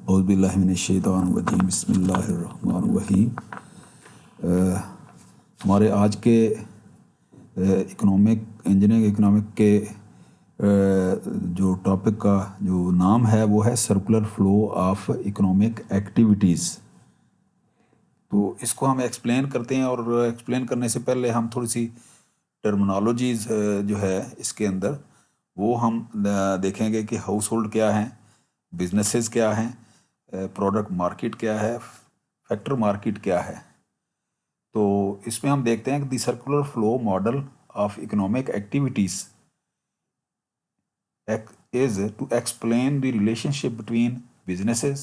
औज़ुबिल्लाहिमिनश्शैतानिर्रजीम बिस्मिल्लाहिर्रहमानिर्रहीम। हमारे आज के इकोनॉमिक इंजीनियरिंग इकोनॉमिक के जो टॉपिक का जो नाम है वो है circular flow of economic activities. तो इसको हम एक्सप्लेन करते हैं, और एक्सप्लेन करने से पहले हम थोड़ी सी टर्मिनोलॉजीज़ जो है इसके अंदर वो हम देखेंगे कि हाउस होल्ड क्या है, बिजनेसेस क्या हैं, प्रोडक्ट मार्केट क्या है, फैक्टर मार्केट क्या है। तो इसमें हम देखते हैं कि the circular flow model of economic activities is to explain the relationship between businesses,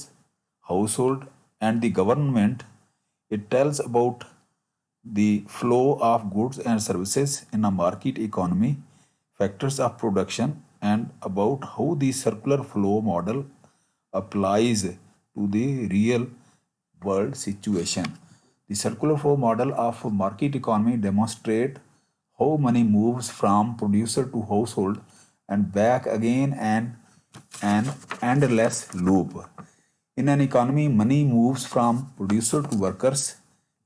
household and the government. It tells about the flow of goods and services in a market economy, factors of production, and about how the circular flow model applies to the real world situation. The circular flow model of market economy demonstrates how money moves from producer to household and back again, and an endless loop. In an economy, money moves from producer to workers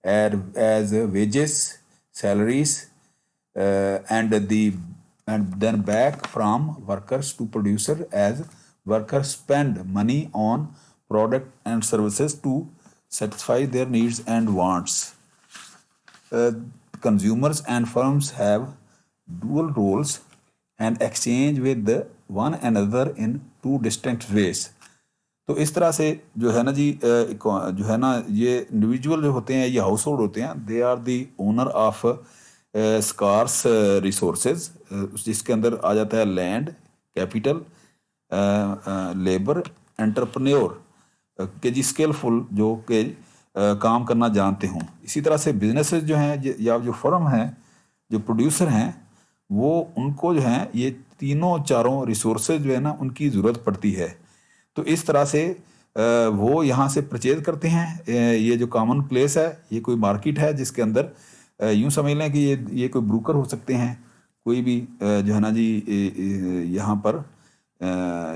as wages, salaries, and then back from workers to producer as workers spend money on product and services to satisfy their needs and wants. Consumers and firms have dual roles and exchange with one another in two distinct ways. तो इस तरह से जो है ना जी जो है ना ये इंडिविजुअल जो होते हैं, ये हाउस होल्ड होते हैं, they are the owner of scarce resources, जिसके अंदर आ जाता है लैंड, कैपिटल, लेबर, एंटरप्रेन्योर के जी स्किलफुल जो के काम करना जानते हों। इसी तरह से बिजनेसेस जो हैं या जो फर्म हैं, जो प्रोड्यूसर हैं, वो उनको जो है ये तीनों चारों रिसोर्सेज जो है ना उनकी ज़रूरत पड़ती है। तो इस तरह से वो यहाँ से परचेज करते हैं। ये जो कॉमन प्लेस है, ये कोई मार्केट है जिसके अंदर यूँ समझ लें कि ये कोई ब्रोकर हो सकते हैं, कोई भी जो है ना जी यहाँ पर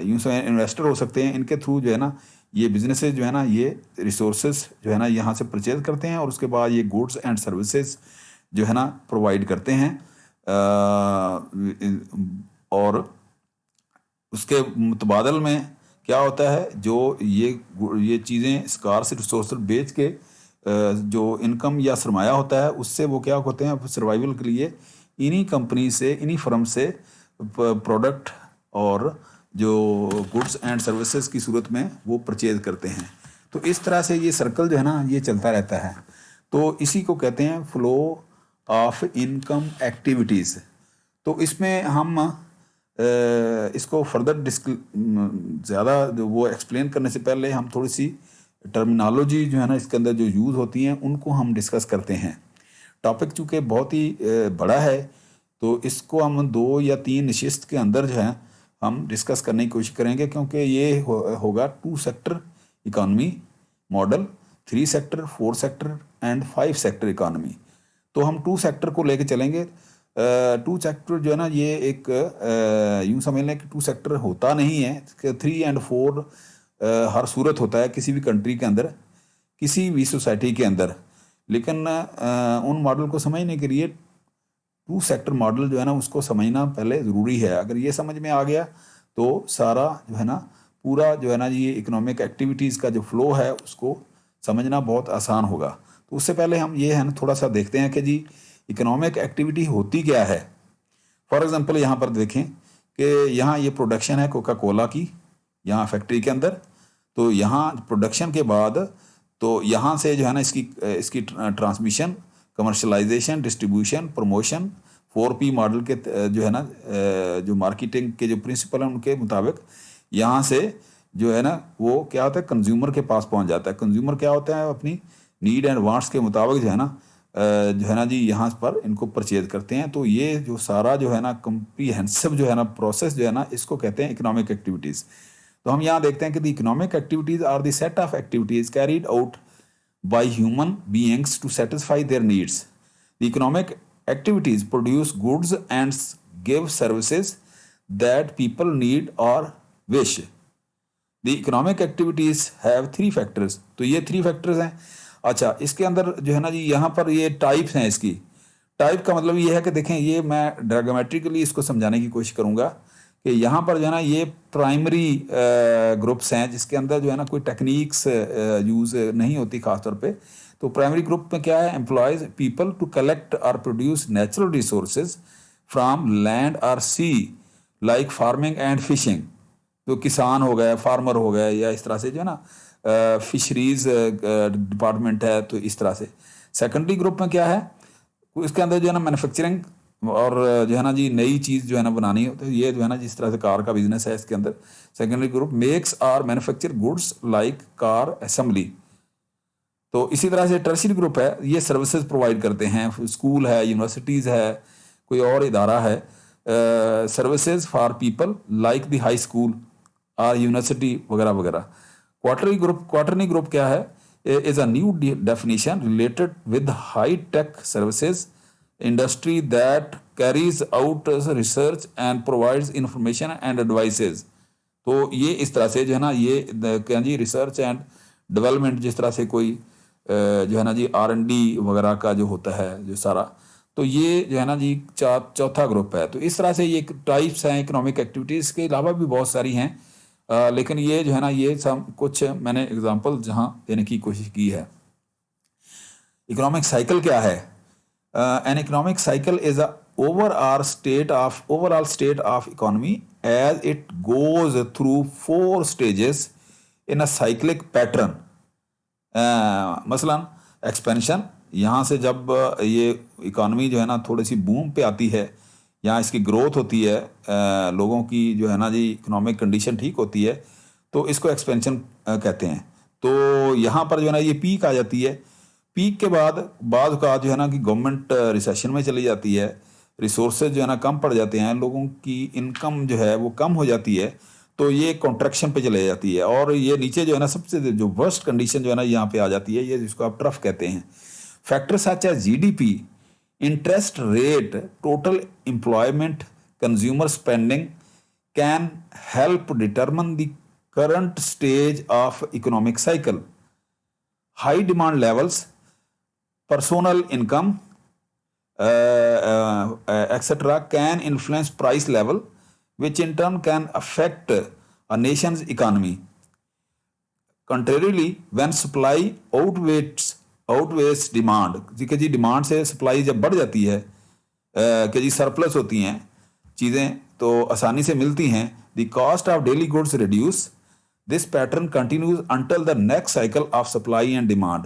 यूँ समझ इन्वेस्टर हो सकते हैं। इनके थ्रू जो है ना ये बिजनेसेस जो है ना ये रिसोर्सेज जो है ना यहाँ से परचेज करते हैं, और उसके बाद ये गुड्स एंड सर्विसेज जो है ना प्रोवाइड करते हैं। और उसके मुतबादल में क्या होता है, जो ये चीज़ें स्कार्स रिसोर्स बेच के जो इनकम या सरमाया होता है, उससे वो क्या होते हैं, सर्वाइवल के लिए इन्हीं कंपनी से, इन्हीं फर्म से प्रोडक्ट और जो गुड्स एंड सर्विसेज की सूरत में वो परचेज करते हैं। तो इस तरह से ये सर्कल जो है ना ये चलता रहता है। तो इसी को कहते हैं फ्लो ऑफ इनकम एक्टिविटीज़। तो इसमें हम इसको फर्दर ज़्यादा वो एक्सप्लेन करने से पहले हम थोड़ी सी टर्मिनोलॉजी जो है ना इसके अंदर जो यूज़ होती हैं उनको हम डिस्कस करते हैं। टॉपिक चूँकि बहुत ही बड़ा है, तो इसको हम 2 या 3 नशिस्त के अंदर जो है हम डिस्कस करने की कोशिश करेंगे, क्योंकि ये होगा 2 sector economy model, 3 sector, 4 sector and 5 sector economy. तो हम 2 सेक्टर को लेके चलेंगे। 2 सेक्टर जो है ना ये एक यूँ समझ लें कि 2 सेक्टर होता नहीं है, 3 एंड 4 हर सूरत होता है किसी भी कंट्री के अंदर, किसी भी सोसाइटी के अंदर। लेकिन उन मॉडल को समझने के लिए 2 सेक्टर मॉडल जो है ना उसको समझना पहले ज़रूरी है। अगर ये समझ में आ गया तो सारा जो है ना पूरा जो है ना ये इकोनॉमिक एक्टिविटीज़ का जो फ्लो है उसको समझना बहुत आसान होगा। तो उससे पहले हम ये है ना थोड़ा सा देखते हैं कि जी इकोनॉमिक एक्टिविटी होती क्या है। फॉर एग्जांपल यहाँ पर देखें कि यहाँ ये प्रोडक्शन है कोका कोला की, यहाँ फैक्ट्री के अंदर। तो यहाँ प्रोडक्शन के बाद तो यहाँ से जो है ना इसकी transmission, commercialisation, distribution, promotion, 4P model के जो है ना जो मार्केटिंग के जो प्रिंसिपल हैं उनके मुताबिक यहाँ से जो है ना वो क्या होता है, कंज्यूमर के पास पहुँच जाता है। कंज्यूमर क्या होता है, अपनी नीड एंड वांट्स के मुताबिक जो है ना जी यहाँ पर इनको परचेज करते हैं। तो ये जो सारा जो है ना कम्प्रीहेंसिव जो है ना प्रोसेस जो है ना इसको कहते हैं इकोनॉमिक एक्टिविटीज़। तो हम यहाँ देखते हैं कि the economic activities are the set of activities carried out by human beings to satisfy their needs. The economic activities produce goods and give services that people need or wish. The economic activities have 3 factors, तो ये 3 factors हैं। अच्छा, इसके अंदर जो है ना जी, यहाँ पर ये टाइप्स हैं इसकी। टाइप का मतलब ये है कि देखें, ये मैं डायग्रामेट्रिकली इसको समझाने की कोशिश करूँगा कि यहाँ पर जो है ना ये प्राइमरी ग्रुप्स हैं जिसके अंदर जो है ना कोई टेक्निक्स यूज़ नहीं होती ख़ास तौर पे। तो प्राइमरी ग्रुप में क्या है, एम्प्लॉयज़ पीपल टू कलेक्ट और produce natural resources from land और सी, लाइक फार्मिंग एंड फिशिंग। तो किसान हो गए, फार्मर हो गए, या इस तरह से जो है ना फिशरीज डिपार्टमेंट है, तो इस तरह से। सेकेंडरी ग्रुप में क्या है, इसके अंदर जो है ना मैन्युफैक्चरिंग और जो है ना जी नई चीज़ जो है ना बनानी हो, तो ये जो है ना जिस तरह से कार का बिजनेस है, इसके अंदर secondary group makes are manufacture goods like car assembly. तो इसी तरह से टर्शियरी ग्रुप है, ये सर्विसेज प्रोवाइड करते हैं, स्कूल है, यूनिवर्सिटीज़ है, कोई और इदारा है, services for people like the high school और यूनिवर्सिटी वगैरह वगैरह। क्वार्टरली ग्रुप क्या है, is a new definition related with high tech services industry that carries out research and provides information and advices। तो ये इस तरह से जो है ना ये क्या जी, रिसर्च एंड डेवलपमेंट, जिस तरह से कोई जो है ना जी R&D वगैरह का जो होता है जो सारा, तो ये जो है ना जी चौथा ग्रुप है। तो इस तरह से ये टाइप्स हैं इकोनॉमिक एक्टिविटीज़ के अलावा भी बहुत सारी हैं, लेकिन ये जो है ना ये सब कुछ मैंने एग्जांपल जहाँ देने की कोशिश की है। इकोनॉमिक साइकिल क्या है? An economic cycle is a overall state of economy as it goes through 4 stages in a cyclic pattern. मसलन एक्सपेंशन, यहाँ से जब ये इकोनॉमी जो है ना थोड़ी सी बूम पे आती है, यहाँ इसकी ग्रोथ होती है, लोगों की जो है ना जी इकोनॉमिक कंडीशन ठीक होती है, तो इसको एक्सपेंशन कहते हैं। तो यहाँ पर जो है ना ये पीक आ जाती है। पीक के बाद बाज़ औक़ात जो है ना कि गवर्नमेंट रिसेशन में चली जाती है, रिसोर्सेज जो है ना कम पड़ जाते हैं, लोगों की इनकम जो है वो कम हो जाती है, तो ये कॉन्ट्रैक्शन पे चले जाती है, और ये नीचे जो है ना सबसे जो वर्स्ट कंडीशन जो है ना यहाँ पे आ जाती है, ये जिसको आप ट्रफ कहते हैं। Factor such as GDP, interest rate, total employment, consumer spending can help determine the current stage of economic cycle. High demand levels, personal income, etc. can influence price level, which in turn can affect a nation's economy. Contrarily, when supply outweighs demand, कि जी demand से supply जब बढ़ जाती है, कि जी surplus होती हैं चीज़ें तो आसानी से मिलती हैं, the cost of daily goods reduce, this pattern continues until the next cycle of supply and demand.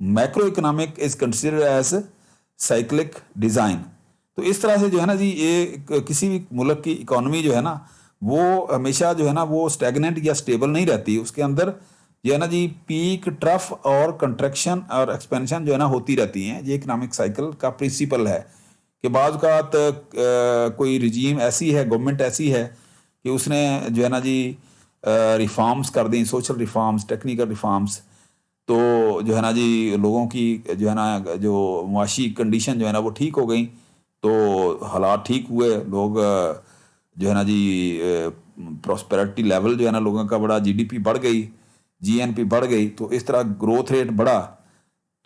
Macro economic is considered as cyclic design. तो इस तरह से जो है ना जी ये किसी भी मुल्क की इकोनॉमी जो है ना वो हमेशा जो है ना वो स्टैगनेंट या स्टेबल नहीं रहती, उसके अंदर जो है ना जी पीक, ट्रफ और कंट्रैक्शन और एक्सपेंशन जो है ना होती रहती हैं। ये इकोनॉमिक साइकिल का प्रिंसिपल है कि बाज़ औक़ात कोई रिजीम ऐसी है, गवर्नमेंट ऐसी है कि उसने जो है ना जी रिफॉर्म्स कर दी, सोशल रिफॉर्म्स, टेक्निकल रिफॉर्म्स, तो जो है ना जी लोगों की जो है ना जो मुआशी कंडीशन जो है ना वो ठीक हो गई, तो हालात ठीक हुए, लोग जो है ना जी प्रॉस्पेरिटी लेवल जो है ना लोगों का बड़ा, GDP बढ़ गई, GNP बढ़ गई, तो इस तरह ग्रोथ रेट बढ़ा,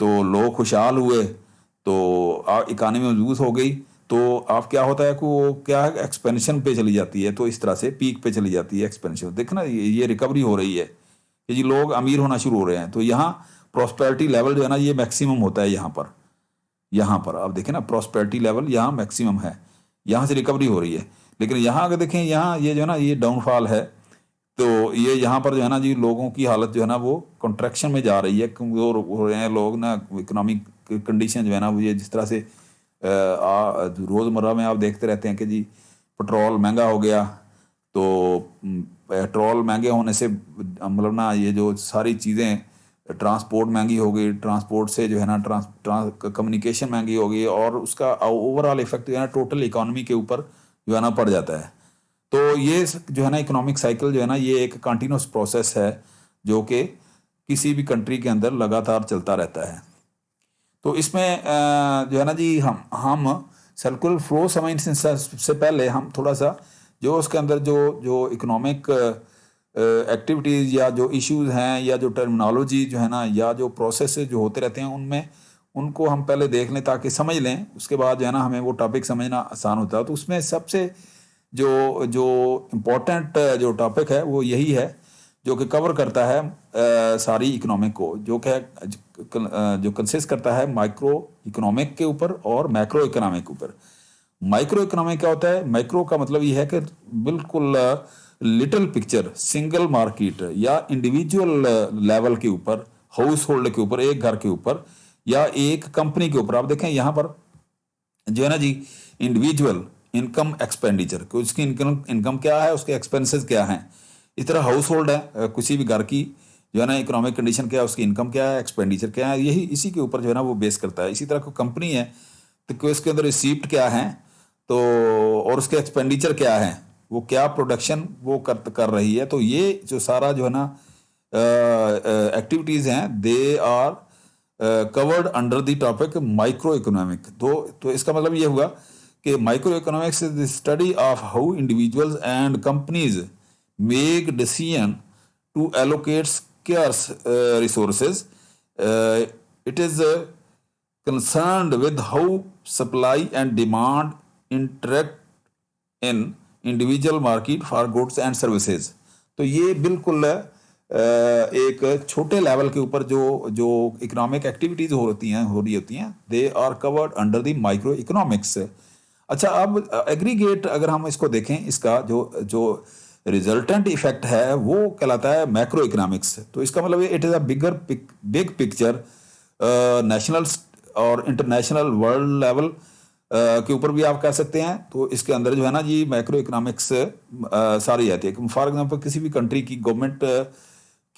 तो लोग खुशहाल हुए, तो इकानमी मजबूत हो गई, तो आप क्या होता है कि वो क्या है एक्सपेंशन पे चली जाती है, तो इस तरह से पीक पे चली जाती है एक्सपेंशन। देखना ये रिकवरी हो रही है कि जी लोग अमीर होना शुरू हो रहे हैं, तो यहाँ प्रॉस्पेरिटी लेवल जो है ना ये मैक्सिमम होता है। यहाँ पर आप देखें ना प्रॉस्पेरिटी लेवल यहाँ मैक्सिमम है, यहाँ से रिकवरी हो रही है। लेकिन यहाँ अगर देखें, यहाँ ये जो है ना ये डाउनफॉल है, तो ये यहाँ पर जो है ना जी लोगों की हालत जो है ना वो कॉन्ट्रैक्शन में जा रही है, कमज़ोर हो रहे हैं लोग ना, इकोनॉमिक कंडीशन जो है ना वो ये जिस तरह से रोज़मर्रा में आप देखते रहते हैं कि जी पेट्रोल महंगा हो गया, तो पेट्रोल महंगे होने से मतलब ना ये जो सारी चीज़ें, ट्रांसपोर्ट महंगी हो गई, ट्रांसपोर्ट से जो है ना कम्युनिकेशन महंगी हो गई, और उसका ओवरऑल इफेक्ट जो है ना टोटल इकोनॉमी के ऊपर जो है ना पड़ जाता है। तो ये जो है ना इकोनॉमिक साइकिल जो है ना ये एक कंटिन्यूस प्रोसेस है जो कि किसी भी कंट्री के अंदर लगातार चलता रहता है। तो इसमें जो है ना जी हम सर्कुलर फ्लो समझने से पहले हम थोड़ा सा जो उसके अंदर जो इकोनॉमिक एक्टिविटीज़ या जो इश्यूज हैं या जो टर्मिनोलॉजी जो है ना या जो प्रोसेस जो होते रहते हैं उनमें उनको हम पहले देख लें ताकि समझ लें, उसके बाद जो है ना हमें वो टॉपिक समझना आसान होता है। तो उसमें सबसे जो जो इम्पोर्टेंट जो टॉपिक है वो यही है जो कि कवर करता है सारी इकोनॉमिक को, जो कि जो कंसिस्ट करता है माइक्रो इकोनॉमिक के ऊपर और मैक्रो इकोनॉमिक के ऊपर। माइक्रो इकोनॉमिक क्या होता है? माइक्रो का मतलब ये है कि बिल्कुल लिटिल पिक्चर, सिंगल मार्केट या इंडिविजुअल लेवल के ऊपर, हाउस होल्ड के ऊपर, एक घर के ऊपर या एक कंपनी के ऊपर। आप देखें यहाँ पर जो है ना जी, इंडिविजुअल इनकम एक्सपेंडिचर, कि उसकी इनकम क्या है, उसके एक्सपेंसेस क्या हैं। इस तरह हाउस होल्ड है, किसी भी घर की जो है ना इकोनॉमिक कंडीशन क्या है, उसकी इनकम क्या है, एक्सपेंडिचर क्या है, यही इसी के ऊपर जो है ना वो बेस करता है। इसी तरह कोई कंपनी है तो इसके अंदर रिसीप्ट क्या है, तो और उसके एक्सपेंडिचर क्या है, वो क्या प्रोडक्शन वो कर रही है। तो ये जो सारा जो है ना एक्टिविटीज़ हैं they are covered under the topic micro economic. तो इसका मतलब ये हुआ कि micro economics is the study of how individuals and companies make decision to allocate scarce resources. It is concerned with how supply and demand interact in individual market for goods and services. तो ये बिल्कुल एक छोटे level के ऊपर जो economic activities हो रही होती हैं they are covered under the micro economics. अच्छा, अब एग्रीगेट अगर हम इसको देखें, इसका जो रिजल्टेंट इफेक्ट है वो कहलाता है मैक्रो इकोनॉमिक्स। तो इसका मतलब it is a big picture, national और इंटरनेशनल वर्ल्ड लेवल के ऊपर भी आप कह सकते हैं। तो इसके अंदर जो है ना जी मैक्रो इकोनॉमिक्स सारी आती है। फॉर एग्जांपल किसी भी कंट्री की गवर्नमेंट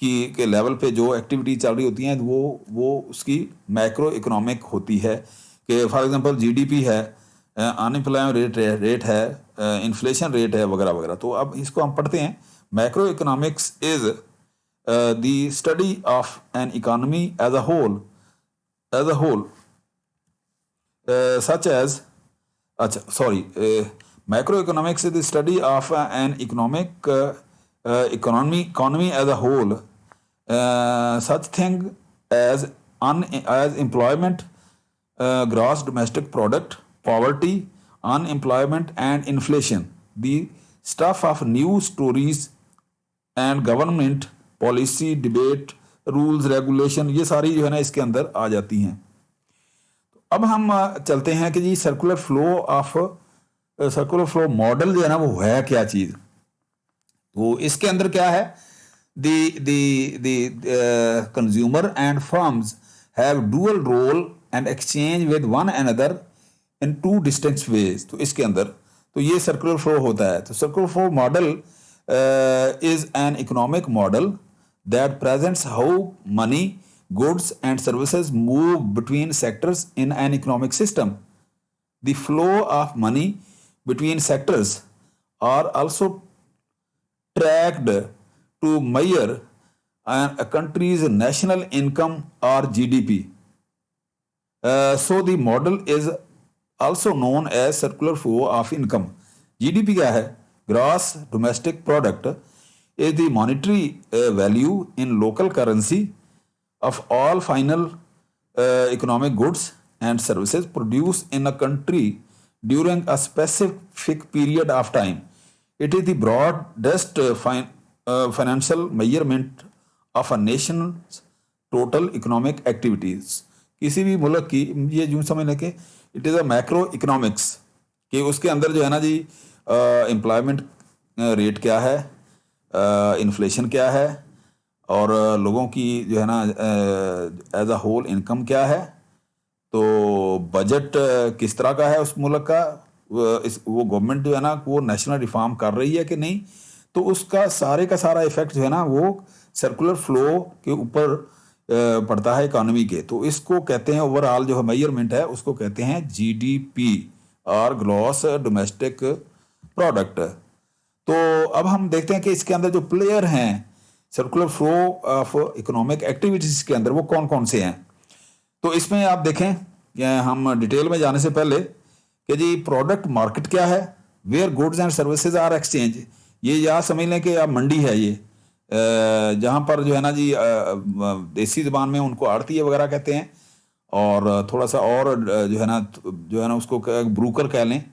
के लेवल पे जो एक्टिविटी चल रही होती हैं वो उसकी मैक्रो इकोनॉमिक होती है। कि फॉर एग्जांपल जीडीपी है, अनएम्प्लॉयमेंट रेट है, इन्फ्लेशन रेट है, वगैरह वगैरह। तो अब इसको हम पढ़ते हैं। Macro economics is the study of an economy as a whole such as macro economics is the study of an economy as a whole, such thing as employment, gross domestic product, poverty, unemployment and inflation, the stuff of news stories and government policy debate, rules regulation, ये सारी जो है ना इसके अंदर आ जाती हैं। अब हम चलते हैं कि जी सर्कुलर फ्लो मॉडल जो है ना वो है क्या चीज़। तो इसके अंदर क्या है, the consumer and firms have dual role and exchange with one another in two distinct ways। तो इसके अंदर तो ये सर्कुलर फ्लो होता है। तो circular flow model is an economic model that presents how money, goods and services move between sectors in an economic system. The flow of money between sectors are also tracked to measure a country's national income or GDP. So the model is also known as circular flow of income. GDP क्या है? Gross domestic product is the monetary value in local currency of all final economic goods and services produced in a country during a specific period of time. It is the broadest financial measurement of a nation's total economic activities. किसी भी मुल्क की ये यूँ समझ लें कि it is a macro economics, कि उसके अंदर जो है ना जी एम्प्लॉयमेंट रेट क्या है, इन्फ्लेशन क्या है, और लोगों की जो है ना एज अ होल इनकम क्या है, तो बजट किस तरह का है उस मुल्क का, वो गवर्नमेंट जो है ना वो नेशनल रिफॉर्म कर रही है कि नहीं। तो उसका सारे का सारा इफेक्ट जो है ना वो सर्कुलर फ्लो के ऊपर पड़ता है इकोनॉमी के। तो इसको कहते हैं ओवरऑल जो मेजरमेंट है उसको कहते हैं जीडीपी और ग्रॉस डोमेस्टिक प्रोडक्ट। तो अब हम देखते हैं कि इसके अंदर जो प्लेयर हैं circular flow of economic activities के अंदर वो कौन कौन से हैं। तो इसमें आप देखें, हम डिटेल में जाने से पहले कि जी प्रोडक्ट मार्केट क्या है, where goods and services are exchange. ये या समझ लें कि आप मंडी है ये, जहाँ पर जो है ना जी देसी ज़बान में उनको आड़तिये वगैरह कहते हैं, और थोड़ा सा और जो है ना उसको ब्रोकर कह लें,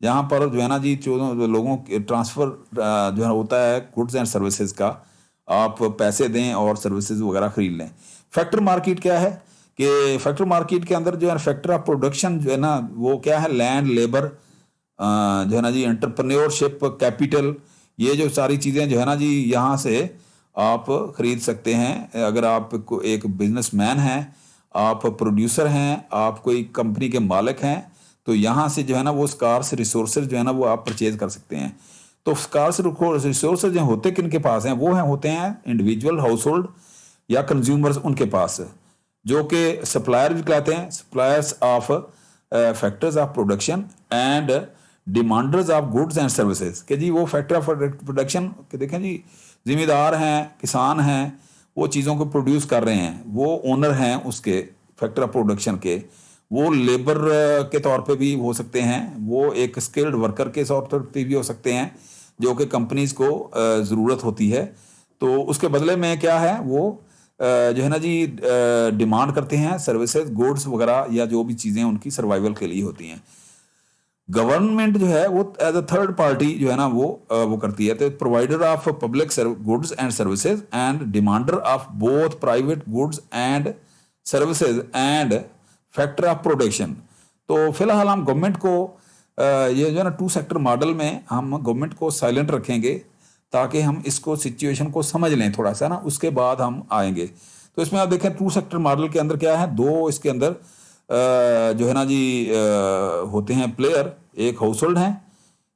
जहाँ पर जो है ना जी जो लोगों के ट्रांसफ़र जो है होता है गुड्स एंड सर्विसेज का, आप पैसे दें और सर्विसेज वगैरह खरीद लें। फैक्टर मार्केट क्या है कि फैक्टर मार्केट के अंदर जो है फैक्टर ऑफ प्रोडक्शन जो है ना वो क्या है, लैंड, लेबर, जो है ना जी एंटरप्रेन्योरशिप, कैपिटल, ये जो सारी चीज़ें जो है ना जी यहाँ से आप खरीद सकते हैं। अगर आप एक बिजनेसमैन हैं, आप प्रोड्यूसर हैं, आप कोई कंपनी के मालिक हैं, तो यहाँ से जो है ना वो स्कार्स रिसोर्सेज जो है ना वो आप परचेज कर सकते हैं। तो स्कार्स रिसोर्सेज जो होते किन के पास हैं, वो हैं होते हैं इंडिविजुअल, हाउस होल्ड या कंज्यूमर्स उनके पास, जो कि सप्लायर भी कहते हैं, suppliers of factors of production and demanders of goods and services, कि जी वो फैक्टर ऑफ प्रोडक्शन के देखें जी जिम्मेदार हैं, किसान हैं, वो चीज़ों को प्रोड्यूस कर रहे हैं, वो ओनर हैं उसके फैक्टर ऑफ प्रोडक्शन के, वो लेबर के तौर पे भी हो सकते हैं, वो एक स्किल्ड वर्कर के तौर पे भी हो सकते हैं, जो कि कंपनीज को ज़रूरत होती है। तो उसके बदले में क्या है, वो जो है ना जी डिमांड करते हैं सर्विसेज, गुड्स वगैरह, या जो भी चीज़ें उनकी सर्वाइवल के लिए होती हैं। गवर्नमेंट जो है वो एज अ थर्ड पार्टी जो है ना वो करती है, तो provider of public goods and services and demander of both private goods and services and factor of production. तो फिलहाल हम गवर्नमेंट को ये जो है ना टू सेक्टर मॉडल में हम गवर्नमेंट को साइलेंट रखेंगे, ताकि हम इसको सिचुएशन को समझ लें थोड़ा सा ना, उसके बाद हम आएंगे। तो इसमें आप देखें टू सेक्टर मॉडल के अंदर क्या है, दो इसके अंदर जो है ना जी होते हैं प्लेयर, एक हाउस होल्ड हैं,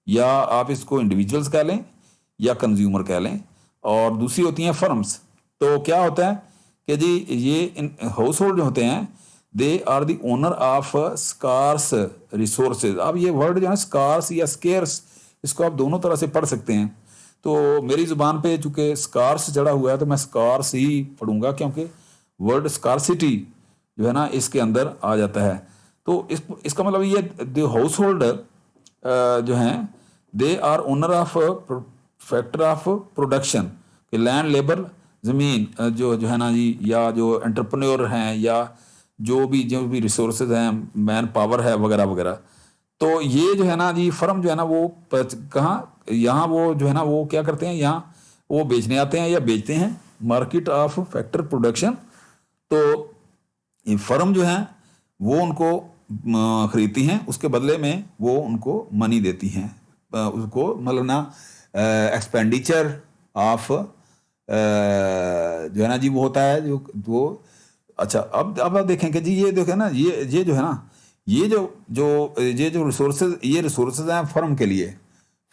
या आप इसको इंडिविजुअल्स कह लें या कंज्यूमर कह लें, और दूसरी होती हैं फर्म्स। तो क्या होता है कि जी ये हाउस होल्ड जो होते हैं, they are the owner of scarce resources. अब ये वर्ड जो है स्कार्स या स्केर्स, इसको आप दोनों तरह से पढ़ सकते हैं। तो मेरी ज़ुबान पे चूँकि स्कार्स चढ़ा हुआ है तो मैं स्कार्स ही पढ़ूंगा, क्योंकि वर्ड स्कार्सिटी जो है ना इसके अंदर आ जाता है। तो इसका मतलब ये द हाउस होल्ड जो हैं they are owner of factor of production, कि लैंड, लेबर, ज़मीन जो है ना जी, या जो एंटरप्रेन्योर हैं, या जो भी रिसोर्सेज हैं, मैन पावर है वगैरह वगैरह। तो ये जो है ना जी फर्म जो है ना वो कहाँ, यहाँ वो जो है ना वो क्या करते हैं, यहाँ वो बेचने आते हैं या बेचते हैं, मार्केट ऑफ फैक्टर प्रोडक्शन। तो ये फर्म जो है वो उनको खरीदती हैं, उसके बदले में वो उनको मनी देती हैं, उसको मतलब ना एक्सपेंडिचर ऑफ जो है ना जी वो होता है जो वो। अच्छा, अब आप देखें कि जी ये देखें ना, ये जो है ना ये जो रिसोर्सेज हैं फर्म के लिए,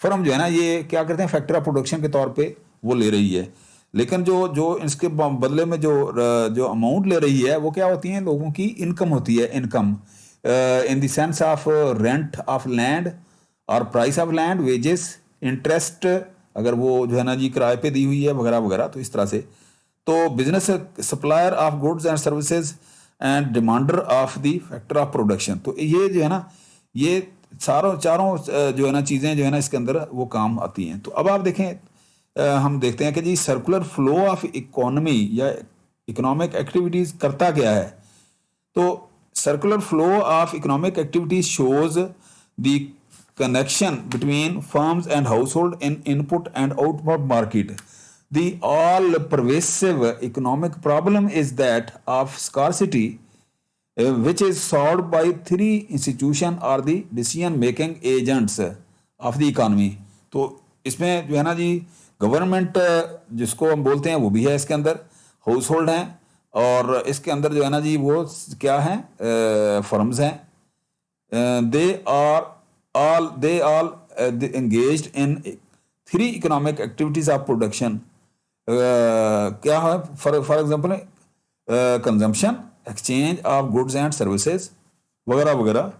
फर्म जो है ना ये क्या करते हैं, फैक्टर ऑफ प्रोडक्शन के तौर पे वो ले रही है, लेकिन जो जो इसके बदले में जो अमाउंट ले रही है वो क्या होती है, लोगों की इनकम होती है, income in the sense of rent of land और price of land, wages, interest, अगर वो जो है ना जी किराए पे दी हुई है वगैरह वगैरह, तो इस तरह से। तो business supplier of goods and services and demander of the factor of production. तो ये जो है ना ये चारों जो है ना चीज़ें जो है ना इसके अंदर वो काम आती हैं। तो अब आप देखें, हम देखते हैं कि जी सर्कुलर फ्लो ऑफ इकोनॉमी या इकोनॉमिक एक्टिविटीज़ करता क्या है। तो circular flow of economic activities shows the connection between firms and household in input and output market. The all pervasive economic problem is that of scarcity, which is solved by three institutions or the decision making agents of the economy. तो इसमें जो है ना जी government जिसको हम बोलते हैं वो भी है इसके अंदर, हाउस होल्ड हैं, और इसके अंदर जो है ना जी वो क्या है, फर्म्स हैं। they all engaged in three economic activities of production. क्या है, for example consumption, exchange of goods and services वगैरह वगैरह।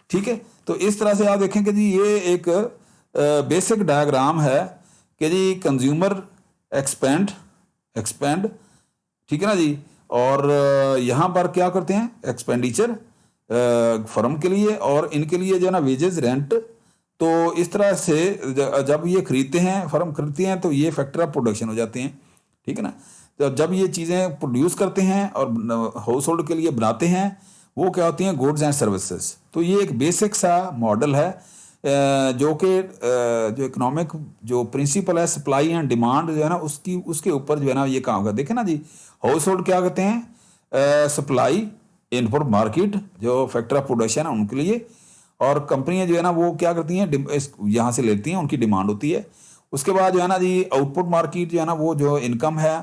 ठीक है, तो इस तरह से आप देखें कि जी ये एक बेसिक डायग्राम है कि जी कंज्यूमर एक्सपेंड, ठीक है ना जी, और यहाँ पर क्या करते हैं, एक्सपेंडिचर फर्म के लिए, और इनके लिए जो है ना वेजेस, रेंट। तो इस तरह से जब ये खरीदते हैं, फर्म खरीदती हैं, तो ये फैक्टर ऑफ प्रोडक्शन हो जाते हैं। ठीक है ना। तो जब ये चीज़ें प्रोड्यूस करते हैं और हाउस होल्ड के लिए बनाते हैं, वो क्या होती हैं, गुड्स एंड सर्विसेज। तो ये एक बेसिक सा मॉडल है जो कि जो इकोनॉमिक जो प्रिंसिपल है, सप्लाई एंड डिमांड जो है ना, उसके ऊपर जो है ना ये काम करता है। देखे ना जी, हाउस होल्ड क्या कहते हैं, सप्लाई इनपुट मार्केट जो फैक्टर ऑफ प्रोडक्शन है उनके लिए, और कंपनियां जो है ना वो क्या करती हैं, यहाँ से लेती हैं, उनकी डिमांड होती है। उसके बाद जो है ना जी आउटपुट मार्केट जो है ना, वो जो इनकम है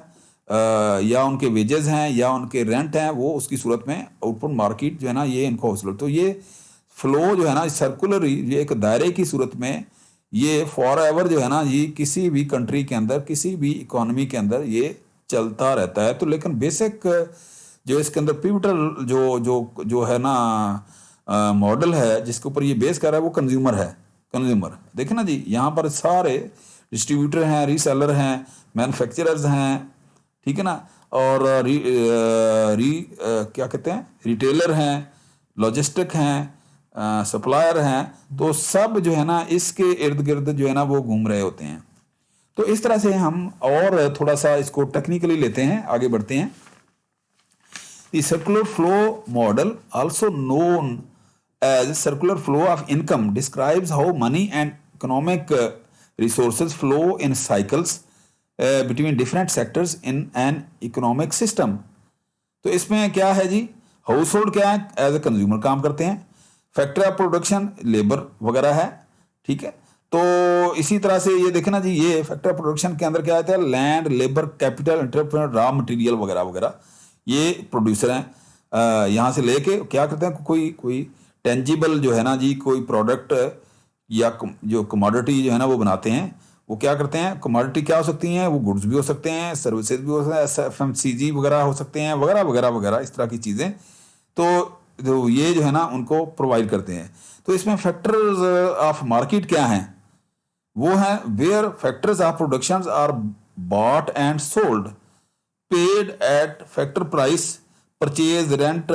या उनके वेजेस हैं या उनके रेंट हैं, वो उसकी सूरत में आउटपुट मार्केट जो है ना ये इनको हाउस होल्ड। तो ये फ्लो जो है ना सर्कुलर, ये एक दायरे की सूरत में ये फॉर एवर जो है ना, ये किसी भी कंट्री के अंदर, किसी भी इकोनॉमी के अंदर ये चलता रहता है। तो लेकिन बेसिक जो इसके अंदर पिवटल जो जो जो है ना मॉडल है जिसके ऊपर ये बेस कर रहा है, वो कंज्यूमर है। कंज्यूमर देखे ना जी, यहाँ पर सारे डिस्ट्रीब्यूटर हैं, रीसेलर हैं, मैन्युफैक्चरर्स हैं, ठीक है ना, और क्या कहते हैं, रिटेलर हैं, लॉजिस्टिक हैं, सप्लायर हैं। तो सब जो है ना इसके इर्द गिर्द जो है ना वो घूम रहे होते हैं। तो इस तरह से हम और थोड़ा सा इसको टेक्निकली लेते हैं, आगे बढ़ते हैं। The circular flow model, also known as circular flow of income, describes how money and economic resources flow in cycles between different sectors in an economic system. तो इसमें क्या है जी, हाउस होल्ड क्या है, एज ए कंज्यूमर काम करते हैं, factory of production labour वगैरह है, ठीक है। तो इसी तरह से ये देखे ना जी, ये फैक्ट्री ऑफ प्रोडक्शन के अंदर क्या आता है, land, labour, capital, entrepreneur, raw material वगैरह वगैरह, ये प्रोड्यूसर हैं। यहाँ से लेके क्या करते हैं, कोई टेंजिबल जो है ना जी, कोई प्रोडक्ट या जो कमोडिटी जो है ना वो बनाते हैं। वो क्या करते हैं, कमोडिटी क्या हो सकती हैं, वो गुड्स भी हो सकते हैं, सर्विसेज भी हो सकते हैं, FMCG वगैरह हो सकते हैं, वगैरह वगैरह वगैरह, इस तरह की चीज़ें। तो ये जो है ना उनको प्रोवाइड करते हैं। तो इसमें फैक्टर्स ऑफ मार्केट क्या हैं, वो है where factors of production are bought and sold, paid at factor price, purchase, rent,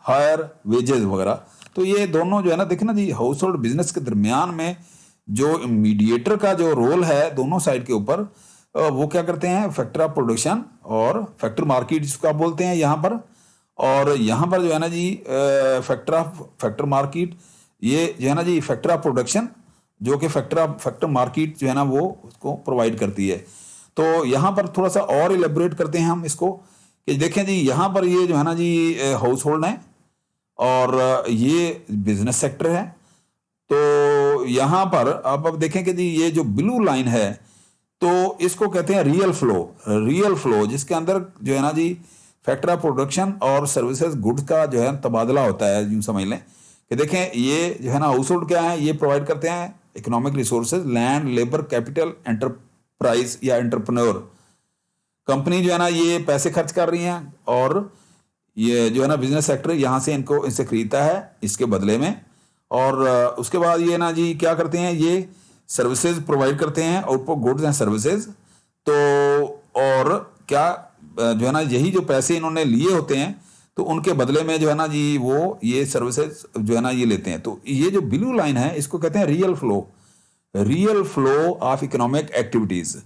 hire, wages वगैरह। तो ये दोनों जो है ना, देखे ना जी, हाउस होल्ड बिजनेस के दरमियान में जो मीडिएटर का जो रोल है दोनों साइड के ऊपर, वो क्या करते हैं, फैक्टर ऑफ प्रोडक्शन और फैक्टर मार्केट जिसको आप बोलते हैं यहाँ पर। और यहाँ पर जो है ना जी फैक्टर मार्केट, ये जो है ना जी फैक्टर ऑफ प्रोडक्शन जो कि फैक्टर मार्केट जो है ना वो उसको प्रोवाइड करती है। तो यहाँ पर थोड़ा सा और इलेबोरेट करते हैं हम इसको, कि देखें जी यहाँ पर ये जो है ना जी हाउस होल्ड है और ये बिजनेस सेक्टर है। तो यहाँ पर अब देखें कि जी ये जो ब्लू लाइन है, तो इसको कहते हैं रियल फ्लो। रियल फ्लो जिसके अंदर जो है ना जी फैक्टर ऑफ प्रोडक्शन और सर्विसेज गुड्स का जो है तबादला होता है। यूँ समझ लें कि देखें ये जो है ना हाउस होल्ड क्या है, ये प्रोवाइड करते हैं economic resources, land, labour, capital, enterprise या एंटरप्रेन्योर। कंपनी जो है ना ये पैसे खर्च कर रही हैं और ये जो है ना बिजनेस सेक्टर यहाँ से इनसे खरीदता है इसके बदले में। और उसके बाद ये ना जी क्या करते हैं, ये सर्विसेज प्रोवाइड करते हैं, आउटपुट गुड्स एंड सर्विसेज। तो और क्या जो है ना यही जो पैसे इन्होंने लिए होते हैं, तो उनके बदले में जो है ना जी वो ये सर्विसेज जो है ना ये लेते हैं। तो ये जो ब्लू लाइन है इसको कहते हैं real flow, real flow of economic activities.